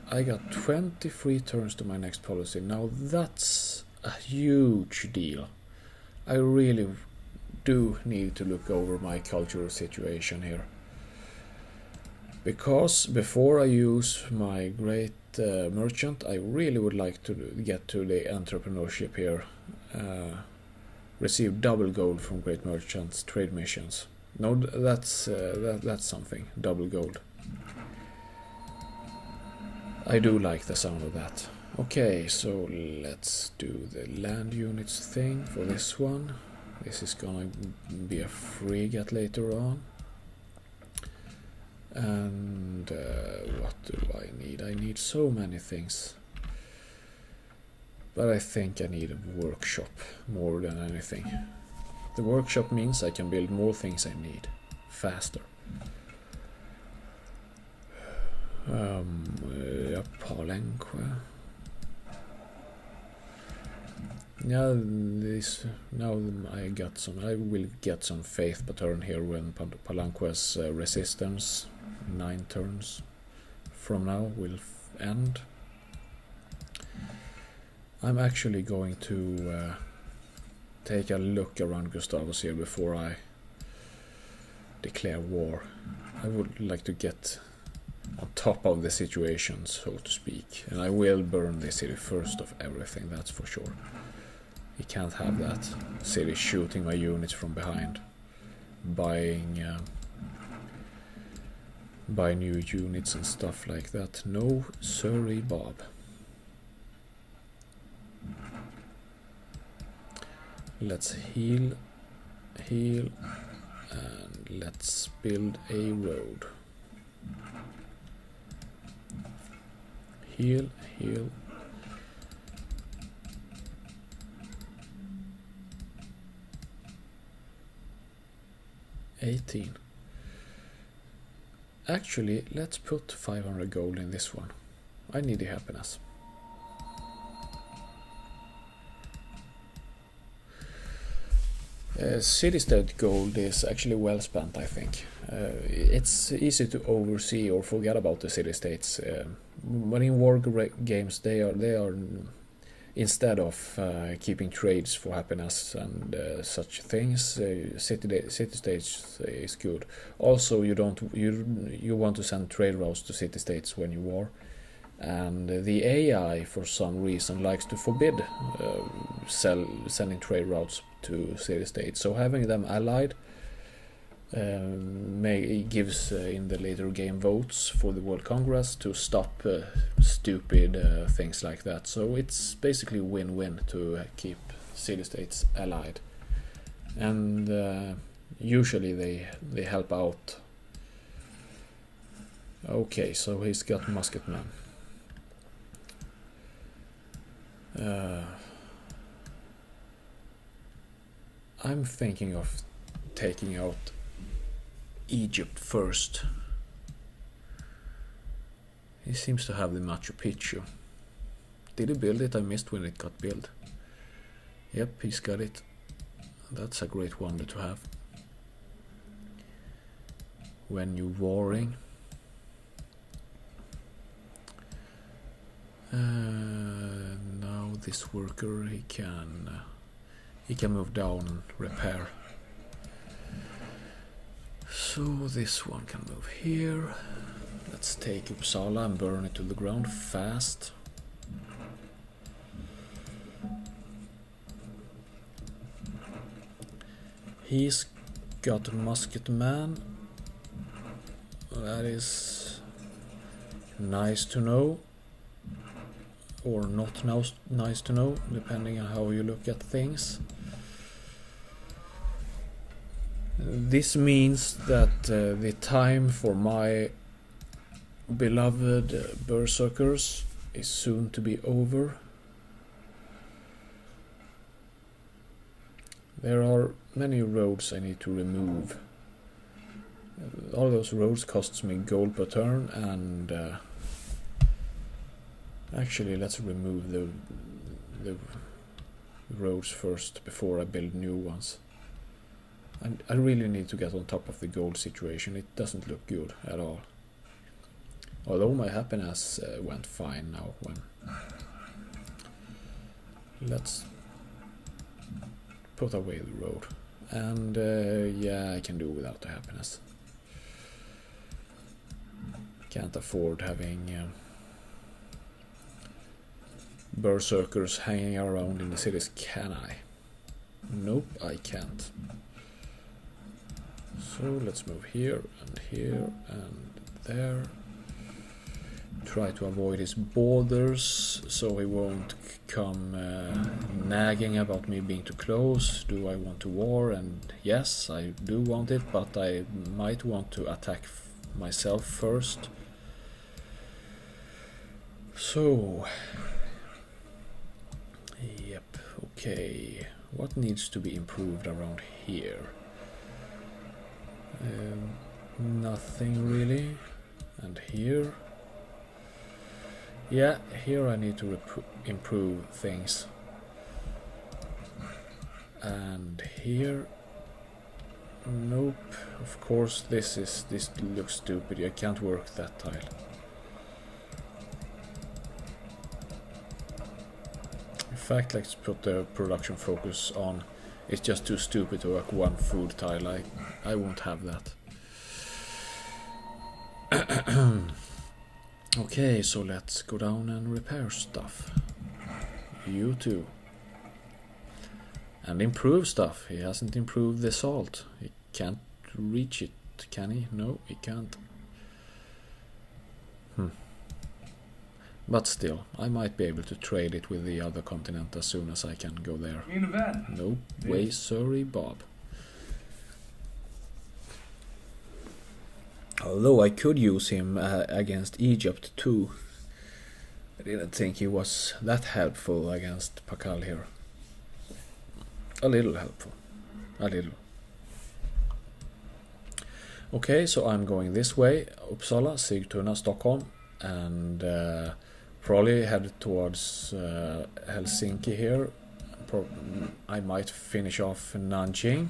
I got 23 turns to my next policy. Now that's a huge deal. I really do need to look over my cultural situation here. Because before I use my great merchant, I really would like to get to the entrepreneurship here. Receive double gold from great merchants, trade missions. No, that's something. Double gold. I do like the sound of that. Okay, so let's do the land units thing for this one. This is gonna be a frigate later on. And what do I need? I need so many things. But I think I need a workshop more than anything. The workshop means I can build more things I need faster. Palanque. Yeah, now I will get some faith pattern here when Palanque's resistance 9 turns from now will end. I'm actually going to take a look around Gustavus here before I declare war. I would like to get on top of the situation, so to speak, and I will burn this city first of everything, that's for sure. You can't have that city shooting my units from behind, buying buy new units and stuff like that. No sorry, Bob. Let's heal, and let's build a road. Heal. 18. Actually, let's put 500 gold in this one. I need the happiness. City-state gold is actually well spent, I think. It's easy to oversee or forget about the city-states. But in war games, they are instead of keeping trades for happiness and such things, city-states is good. Also, you want to send trade routes to city-states when you war, and the AI for some reason likes to forbid sending trade routes to city-states. So having them allied gives in the later game votes for the World Congress to stop stupid things like that. So it's basically win-win to keep city-states allied, and usually they help out. Okay, so he's got musketmen. I'm thinking of taking out Egypt first. He seems to have the Machu Picchu. Did he build it? I missed when it got built. Yep, he's got it. That's a great wonder to have when you're warring. Now this worker, he can move down and repair. So this one can move here. Let's take Uppsala and burn it to the ground fast. He's got a musketman. That is nice to know. Or not nice to know, depending on how you look at things. This means that the time for my beloved berserkers is soon to be over. There are many roads I need to remove. All those roads costs me gold per turn, and actually let's remove the roads first before I build new ones. I really need to get on top of the gold situation. It doesn't look good at all. Although my happiness went fine now. Let's put away the road. And yeah, I can do without the happiness. Can't afford having berserkers hanging around in the cities, can I? Nope, I can't. So let's move here and there. Try to avoid his borders so he won't come nagging about me being too close. Do I want to war? And yes, I do want it, but I might want to attack myself first. So, yep, okay. What needs to be improved around here? Nothing really. And here? Yeah, here I need to improve things. And here? Nope. Of course, this looks stupid. I can't work that tile. In fact, let's put the production focus on. It's just too stupid to work one food tile. I won't have that. Okay, so let's go down and repair stuff. You too. And improve stuff. He hasn't improved the salt. He can't reach it, can he? No, he can't. But still, I might be able to trade it with the other continent as soon as I can go there. No way, sorry, Bob. Although I could use him against Egypt too. I didn't think he was that helpful against Pakal here. A little helpful. A little. Okay, so I'm going this way. Uppsala, Sigtuna, Stockholm. And probably head towards Helsinki here. I might finish off Nanjing.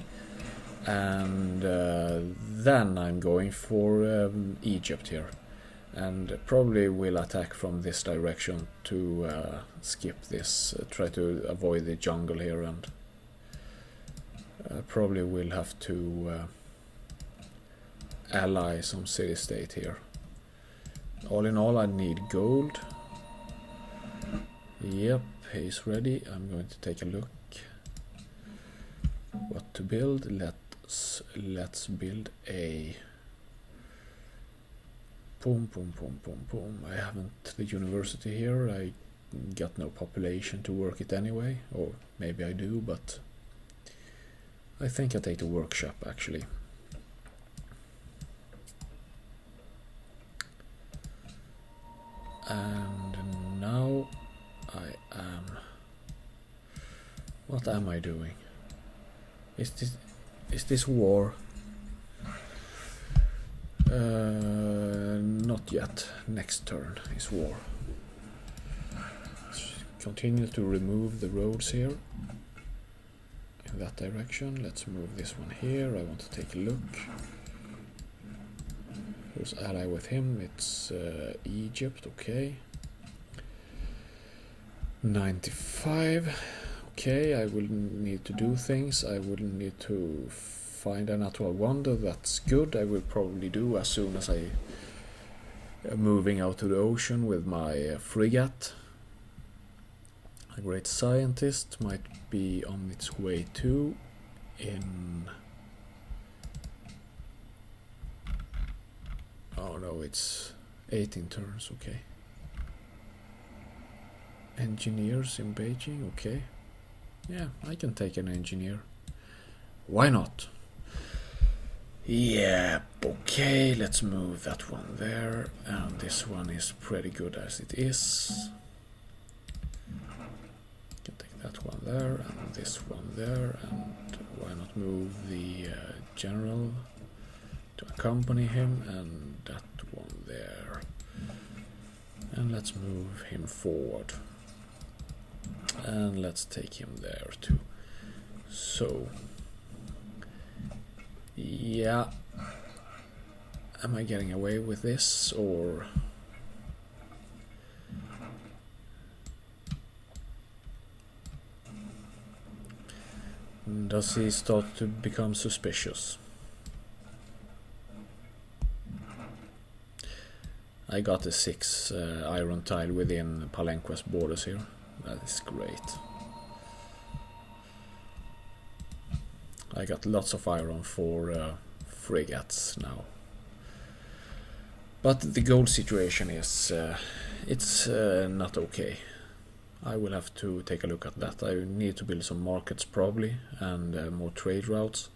And then I'm going for Egypt here. And probably will attack from this direction to skip this. Try to avoid the jungle here, and probably will have to ally some city-state here. All in all, I need gold. Yep, he's ready. I'm going to take a look. What to build? Let's build a boom. I haven't the university here. I got no population to work it anyway, or maybe I do, but I think I take the workshop actually. And now I am. What am I doing? Is this war? Not yet. Next turn is war. Let's continue to remove the roads here in that direction. Let's move this one here. I want to take a look. Who's ally with him? It's Egypt. Okay. 95. Okay, I will need to do things. I will need to find a natural wonder. That's good. I will probably do as soon as I am moving out to the ocean with my frigate. A great scientist might be on its way too in... Oh no, it's 18 turns, okay. Engineers in Beijing, okay. Yeah, I can take an engineer. Why not? Yeah, okay, let's move that one there. And this one is pretty good as it is. Can take that one there, and this one there, and why not move the general to accompany him, and that one there. And let's move him forward. And let's take him there too. So, yeah. Am I getting away with this, or... Does he start to become suspicious? I got a 6 iron tile within Palenqua's borders here. That is great. I got lots of iron for frigates now. But the gold situation is it's not okay. I will have to take a look at that. I need to build some markets probably, and more trade routes.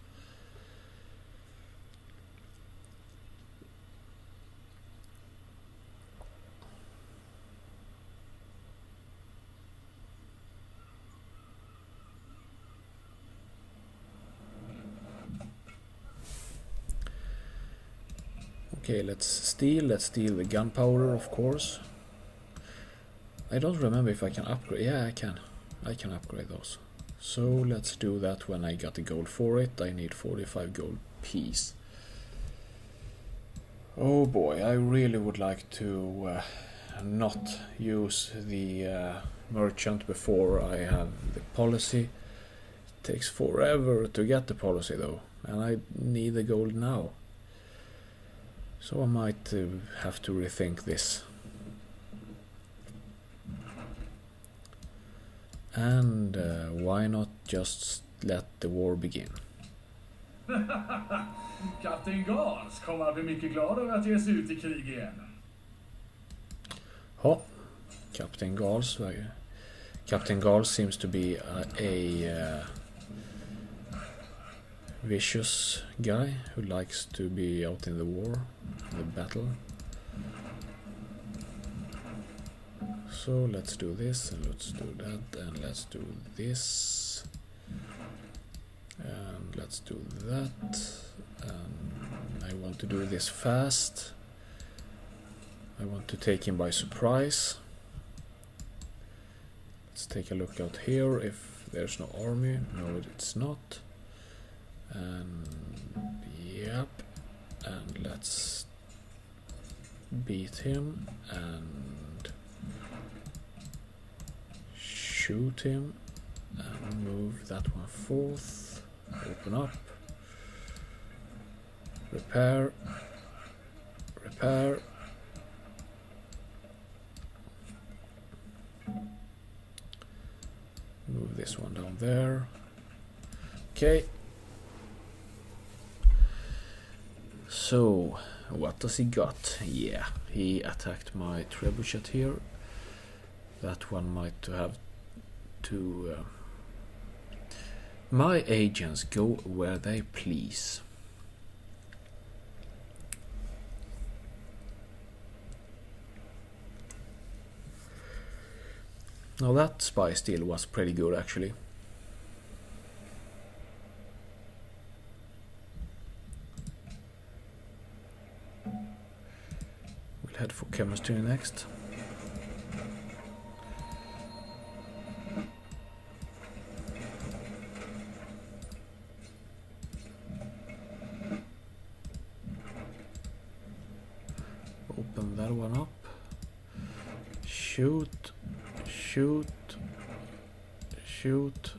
Okay, let's steal the gunpowder, of course. I don't remember if I can upgrade. Yeah, I can upgrade those. So let's do that when I got the gold for it. I need 45 gold piece. Oh boy, I really would like to not use the merchant before I have the policy. It takes forever to get the policy though, and I need the gold now. So I might have to rethink this. And why not just let the war begin? Kapten Gans kommer att bli mycket glad över att ge sig ut i krig igen. Ja, Captain Gals. Captain Gals seems to be a vicious guy who likes to be out in the war, the battle. So let's do this, and let's do that, and let's do this, and let's do that. And I want to do this fast. I want to take him by surprise. Let's take a look out here if there's no army. No, it's not. And yep, and let's beat him and shoot him and move that one forth. Open up. Repair. Repair. Move this one down there. Okay. So, what does he got? Yeah, he attacked my trebuchet here. That one might have to... my agents go where they please. Now that spy steal was pretty good actually. We'll head for chemistry next. Open that one up. Shoot. Shoot. Shoot.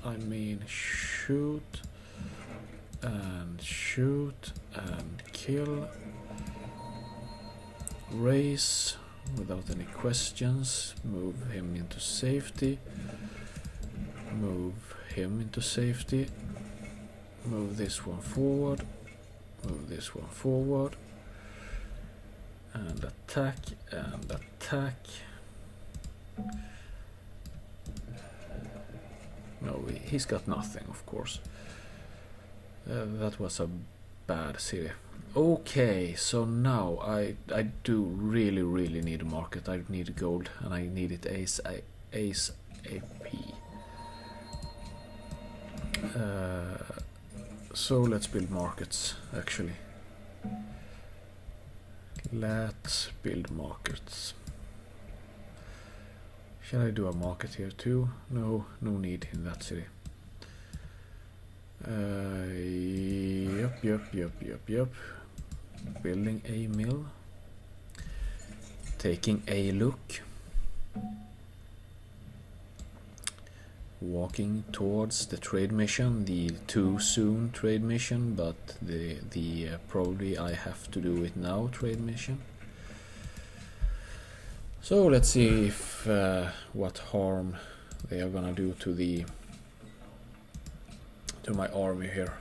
I mean shoot. And shoot. And kill. Race. Without any questions. Move him into safety. Move him into safety. Move this one forward. Move this one forward. And attack. And attack. No, he's got nothing, of course. That was a bad city. Okay, so now I do really need a market. I need gold, and I need it ASAP. So let's build markets, actually. Let's build markets. Shall I do a market here too? No need in that city. Yep. Building a mill. Taking a look. Walking towards the trade mission, the too soon trade mission, but the probably I have to do it now trade mission. So let's see if what harm they are gonna do to my army here.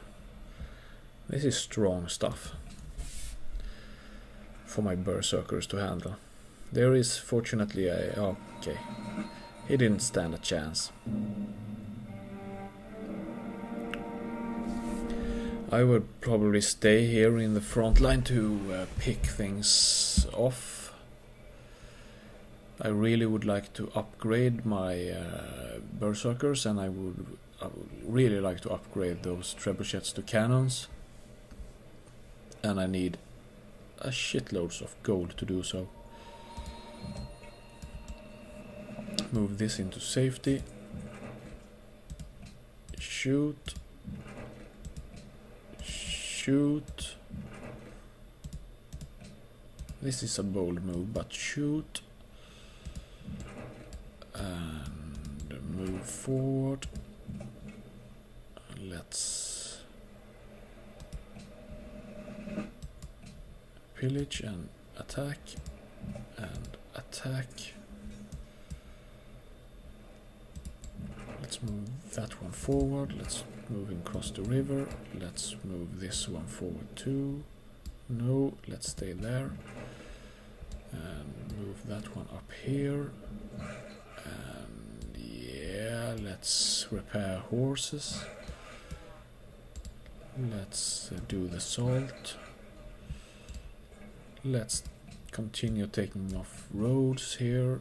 This is strong stuff for my berserkers to handle. There is fortunately a... okay, he didn't stand a chance. I would probably stay here in the front line to pick things off. I really would like to upgrade my berserkers, and I would really like to upgrade those trebuchets to cannons. And I need a shitloads of gold to do so. Move this into safety. Shoot. Shoot. This is a bold move, but shoot. And move forward. Let's pillage and attack. And attack. Let's move that one forward. Let's move him across the river. Let's move this one forward too. No, let's stay there. And move that one up here. And yeah, let's repair horses. Let's do the salt. Let's continue taking off roads here.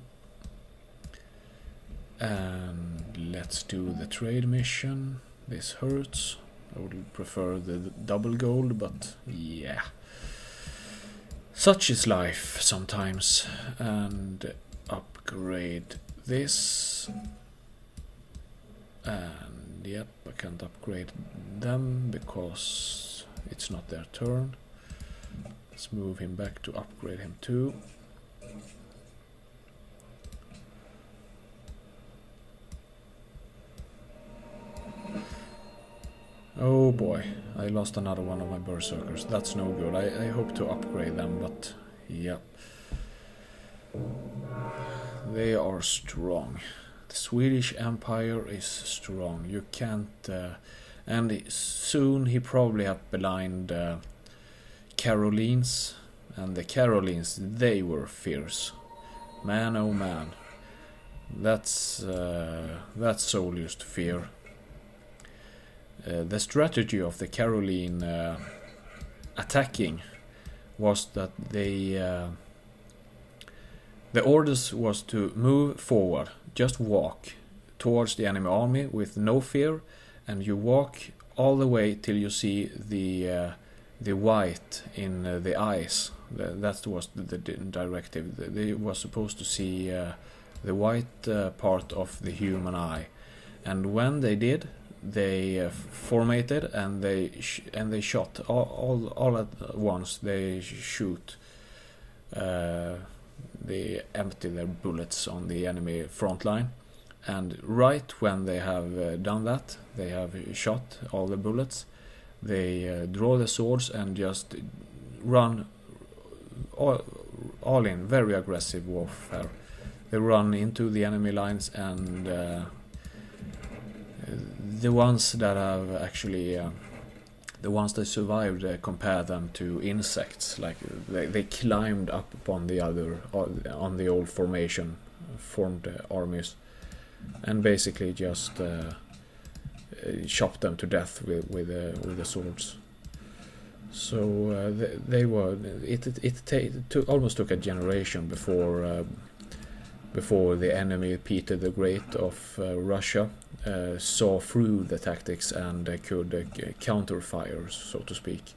And let's do the trade mission. This hurts. I would prefer the double gold, but yeah. Such is life sometimes. And upgrade this. And yep, I can't upgrade them because it's not their turn. Let's move him back to upgrade him too. Oh boy, I lost another one of my berserkers. That's no good. I hope to upgrade them, but yep. They are strong. The Swedish Empire is strong. You can't... and soon he probably have blind Carolines. And the Carolines, they were fierce. Man, oh man. That's soldiers to fear. The strategy of the Caroline attacking was that the orders was to move forward, just walk towards the enemy army with no fear, and you walk all the way till you see the white in the eyes. That was the directive. They were supposed to see the white part of the human eye, and when they did, they formated and they shot all at once. They shoot. They empty their bullets on the enemy front line, and right when they have done that, they have shot all the bullets. They draw the swords and just run all in very aggressive warfare. They run into the enemy lines, and the ones that have actually the ones that survived compare them to insects. Like they climbed up upon the other on the old formation formed armies, and basically just chopped them to death with the swords. So they were. It almost took a generation before the enemy Peter the Great of Russia saw through the tactics and could counter-fire, so to speak.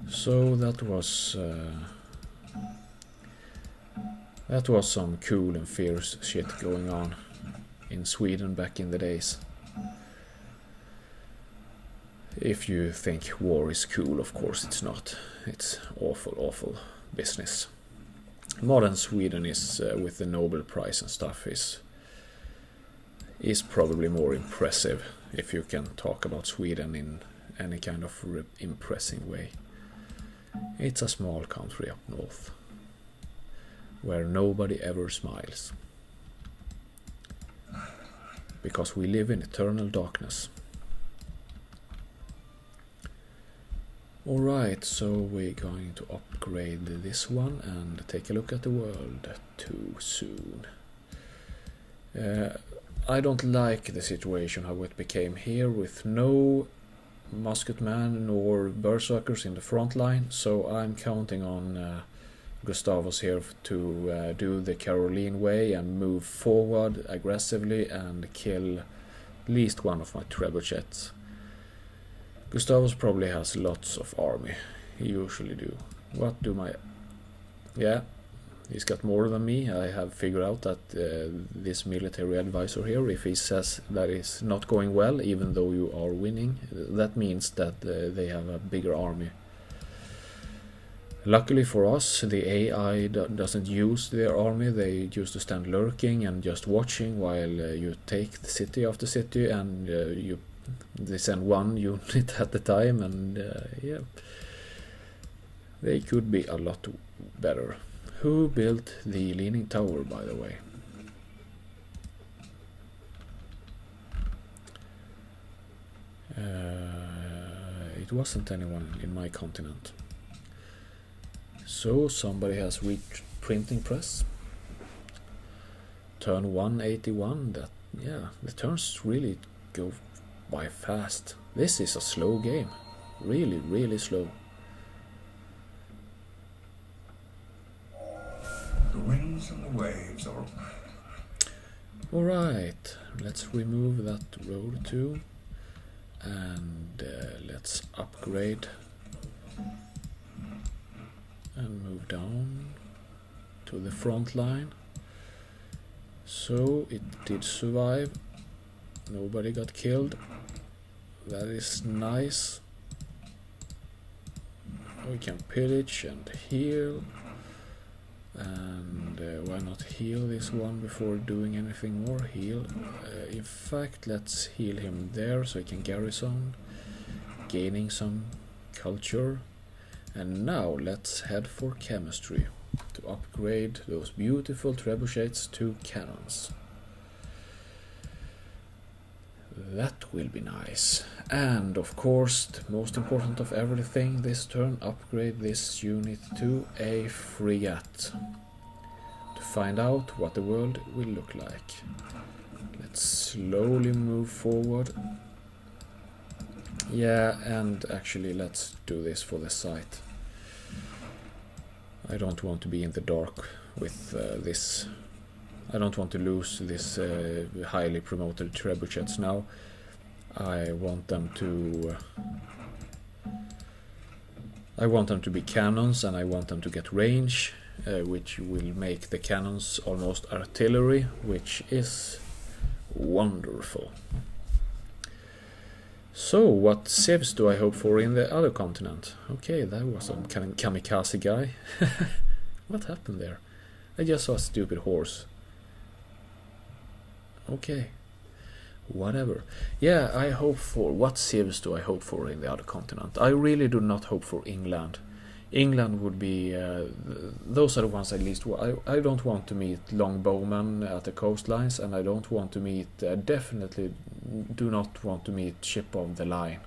So that was some cool and fierce shit going on in Sweden back in the days. If you think war is cool, of course it's not. It's awful business. Modern Sweden is with the Nobel Prize and stuff is probably more impressive, if you can talk about Sweden in any kind of impressive way. It's a small country up north where nobody ever smiles, because we live in eternal darkness. Alright, so we're going to upgrade this one and take a look at the world too soon. I don't like the situation how it became here, with no musketmen nor berserkers in the front line, so I'm counting on Gustavus here to do the Caroline way and move forward aggressively and kill at least one of my trebuchets. Gustavus probably has lots of army. he usually do. What do my... Yeah, he's got more than me. I have figured out that this military advisor here, if he says that it's not going well, even though you are winning, that means that they have a bigger army. Luckily for us, the AI doesn't use their army. They used to stand lurking and just watching while you take the city after city, and they send one unit at a time, and yeah, they could be a lot better. Who built the Leaning Tower, by the way? It wasn't anyone in my continent. So somebody has reached printing press. Turn 181. That, yeah, the turns really go by fast. This is a slow game. Really, really slow. The winds and the waves are... Alright, let's remove that road too. And let's upgrade. And move down to the front line. So it did survive. Nobody got killed. That is nice. We can pillage and heal. And why not heal this one before doing anything more? Heal. In fact, let's heal him there so he can garrison, gaining some culture. And now let's head for chemistry to upgrade those beautiful trebuchets to cannons. That will be nice. And of course, the most important of everything this turn, upgrade this unit to a frigate to find out what the world will look like. Let's slowly move forward. Yeah, and actually let's do this for the site. I don't want to be in the dark with this. I don't want to lose this highly promoted trebuchets now. I want them to be cannons, and I want them to get range, which will make the cannons almost artillery, which is wonderful. So, what civs do I hope for in the other continent? Okay, that was some kind of kamikaze guy. What happened there? I just saw a stupid horse. Okay. Whatever. Yeah, I hope for... What civs do I hope for in the other continent? I really do not hope for England. England would be... those are the ones at least... I don't want to meet longbowmen at the coastlines, and I don't want to meet... definitely do not want to meet ship of the line.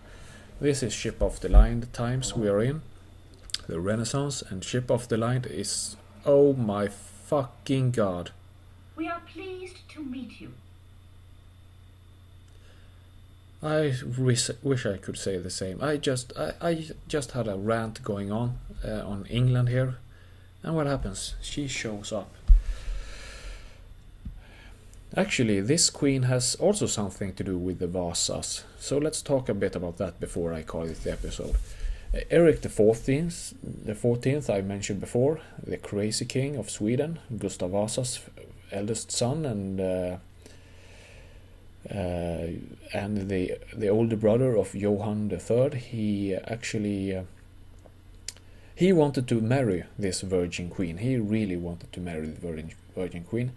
This is ship of the line times we are in. The Renaissance, and ship of the line is... Oh my fucking god. We are pleased to meet you. I wish I could say the same. I just had a rant going on England here, and what happens? She shows up. Actually, this queen has also something to do with the Vasas, so let's talk a bit about that before I call it the episode. Eric the 14th I mentioned before, the crazy king of Sweden, Gustav Vasa's eldest son, and the older brother of Johann III. He actually he wanted to marry this virgin queen. He really wanted to marry the virgin queen.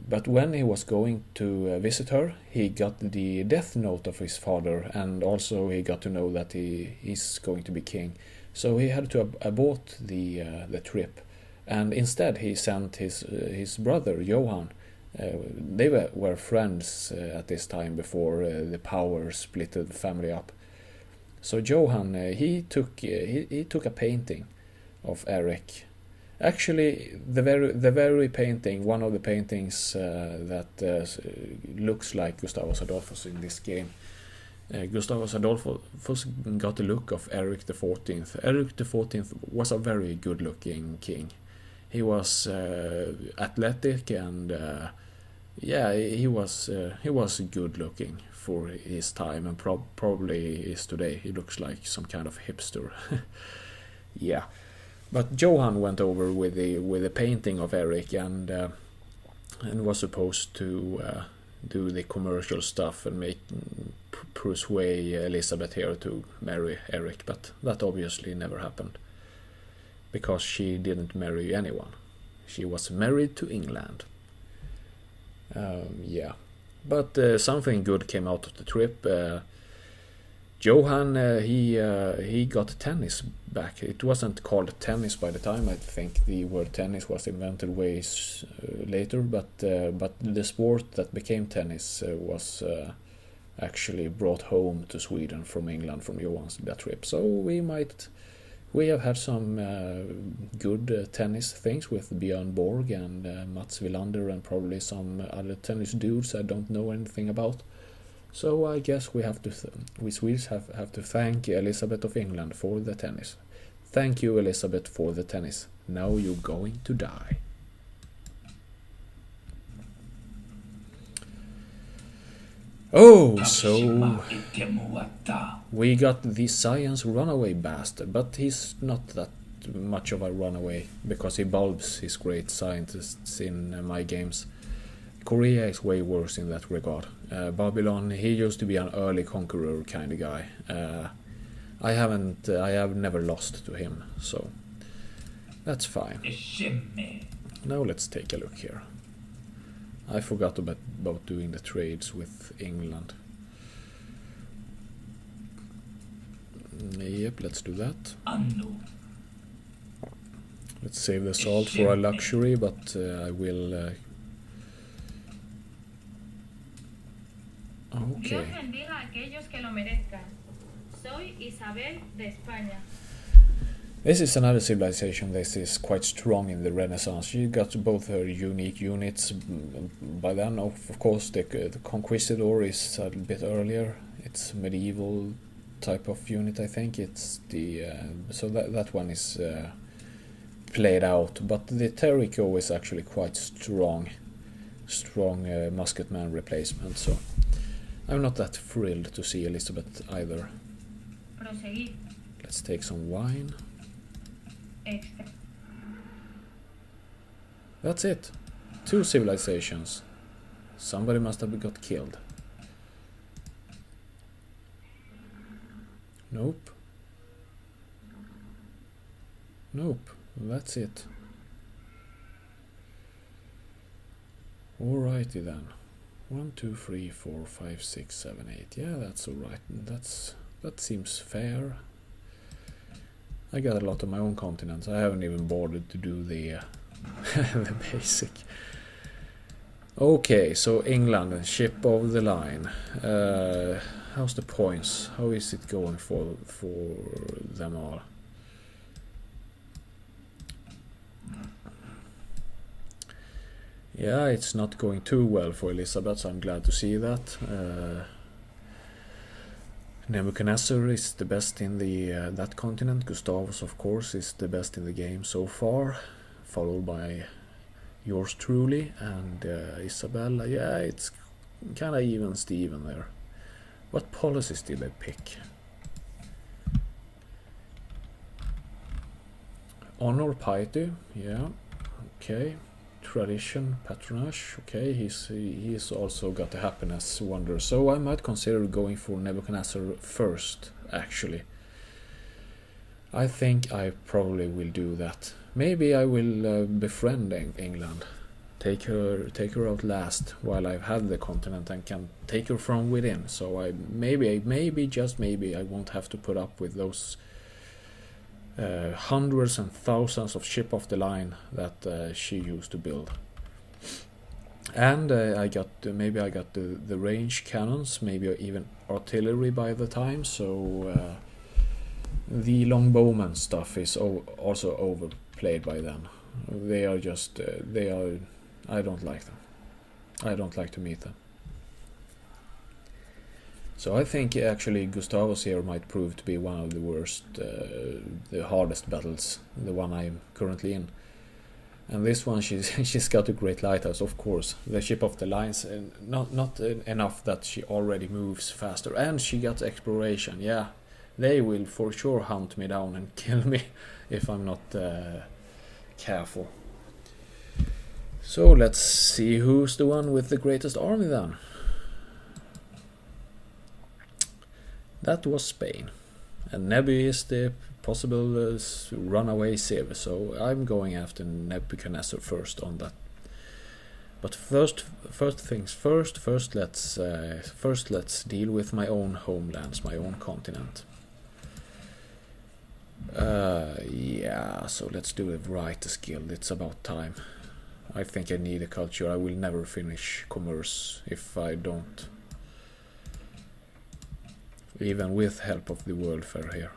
But when he was going to visit her, he got the death note of his father, and also he got to know that he's going to be king. So he had to abort the trip, and instead he sent his brother Johann. They were friends at this time before the power split the family up. So Johann he took a painting of Eric. Actually, the very painting, one of the paintings that looks like Gustavus Adolphus in this game. Gustavus Adolphus got the look of Eric the 14th. Eric the 14th was a very good-looking king. He was athletic, and yeah, he was good-looking for his time, and probably is today. He looks like some kind of hipster. yeah. But Johan went over with the painting of Eric and was supposed to do the commercial stuff and persuade Elizabeth here to marry Eric, but that obviously never happened because she didn't marry anyone. She was married to England. Yeah, but something good came out of the trip. Johan, he got tennis back. It wasn't called tennis by the time. I think the word tennis was invented ways later, but the sport that became tennis was actually brought home to Sweden from England from Johan's that trip. So we have had some good tennis things with Björn Borg and Mats Wilander and probably some other tennis dudes I don't know anything about. So I guess we Swedes have to thank Elizabeth of England for the tennis. Thank you, Elizabeth, for the tennis. Now you're going to die. Oh, so we got the science runaway bastard, but he's not that much of a runaway because he bulbs his great scientists in my games. Korea is way worse in that regard. Babylon, he used to be an early conqueror kind of guy. I have never lost to him, so that's fine. Now let's take a look here. I forgot about doing the trades with England. Yep, let's do that. Let's save the salt for a luxury, but I will... Okay. Dios bendiga a aquellos que lo merezcan. Soy Isabel de España. This is another civilization that is quite strong in the Renaissance. She got both her unique units. By then, of course, the Conquistador is a bit earlier. It's medieval type of unit, I think. It's the so that one is played out. But the Terrico is actually quite strong musketman replacement. So I'm not that thrilled to see Elizabeth either. Proseguir. Let's take some wine. Extra. That's it. 2 civilizations. Somebody must have got killed. Nope. Nope. That's it. Alrighty then. 1, 2, 3, 4, 5, 6, 7, 8. Yeah, that's alright. That seems fair. I got a lot of my own continents. I haven't even bothered to do the the basic. Okay, so England, ship of the line. How's the points? How is it going for them all? Yeah, it's not going too well for Elizabeth, so I'm glad to see that. Nebuchadnezzar is the best in that continent. Gustavus, of course, is the best in the game so far, followed by yours truly and Isabella. Yeah, it's kind of even Steven there. What policies did they pick? Honor, piety, yeah, okay. Tradition, patronage, okay, he's also got the happiness wonder, so I might consider going for Nebuchadnezzar first, actually. I think I probably will do that. Maybe I will befriend England, take her out last while I've had the continent and can take her from within, so I maybe just maybe I won't have to put up with those hundreds and thousands of ship of the line that she used to build. And I got the range cannons, maybe even artillery by the time, so the longbowman stuff is also overplayed by then. They are just I don't like them. I don't like to meet them. So I think actually Gustavus here might prove to be one of the worst, the hardest battles, the one I'm currently in. And this one, she's got a great lighthouse, of course. The ship of the lines, not enough that she already moves faster, and she got exploration. Yeah, they will for sure hunt me down and kill me if I'm not careful. So let's see who's the one with the greatest army then. That was Spain. And Nebu is the possible runaway civ, so I'm going after Nebuchadnezzar first on that. But first things first. First let's deal with my own homelands, my own continent. Yeah, so let's do the Writers Guild. It's about time. I think I need a culture. I will never finish commerce if I don't. Even with help of the World Fair here.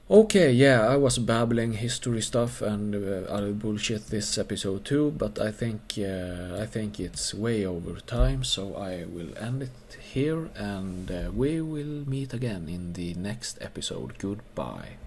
Okay, yeah, I was babbling history stuff and other bullshit this episode too, but I think it's way over time, so I will end it here, and we will meet again in the next episode. Goodbye.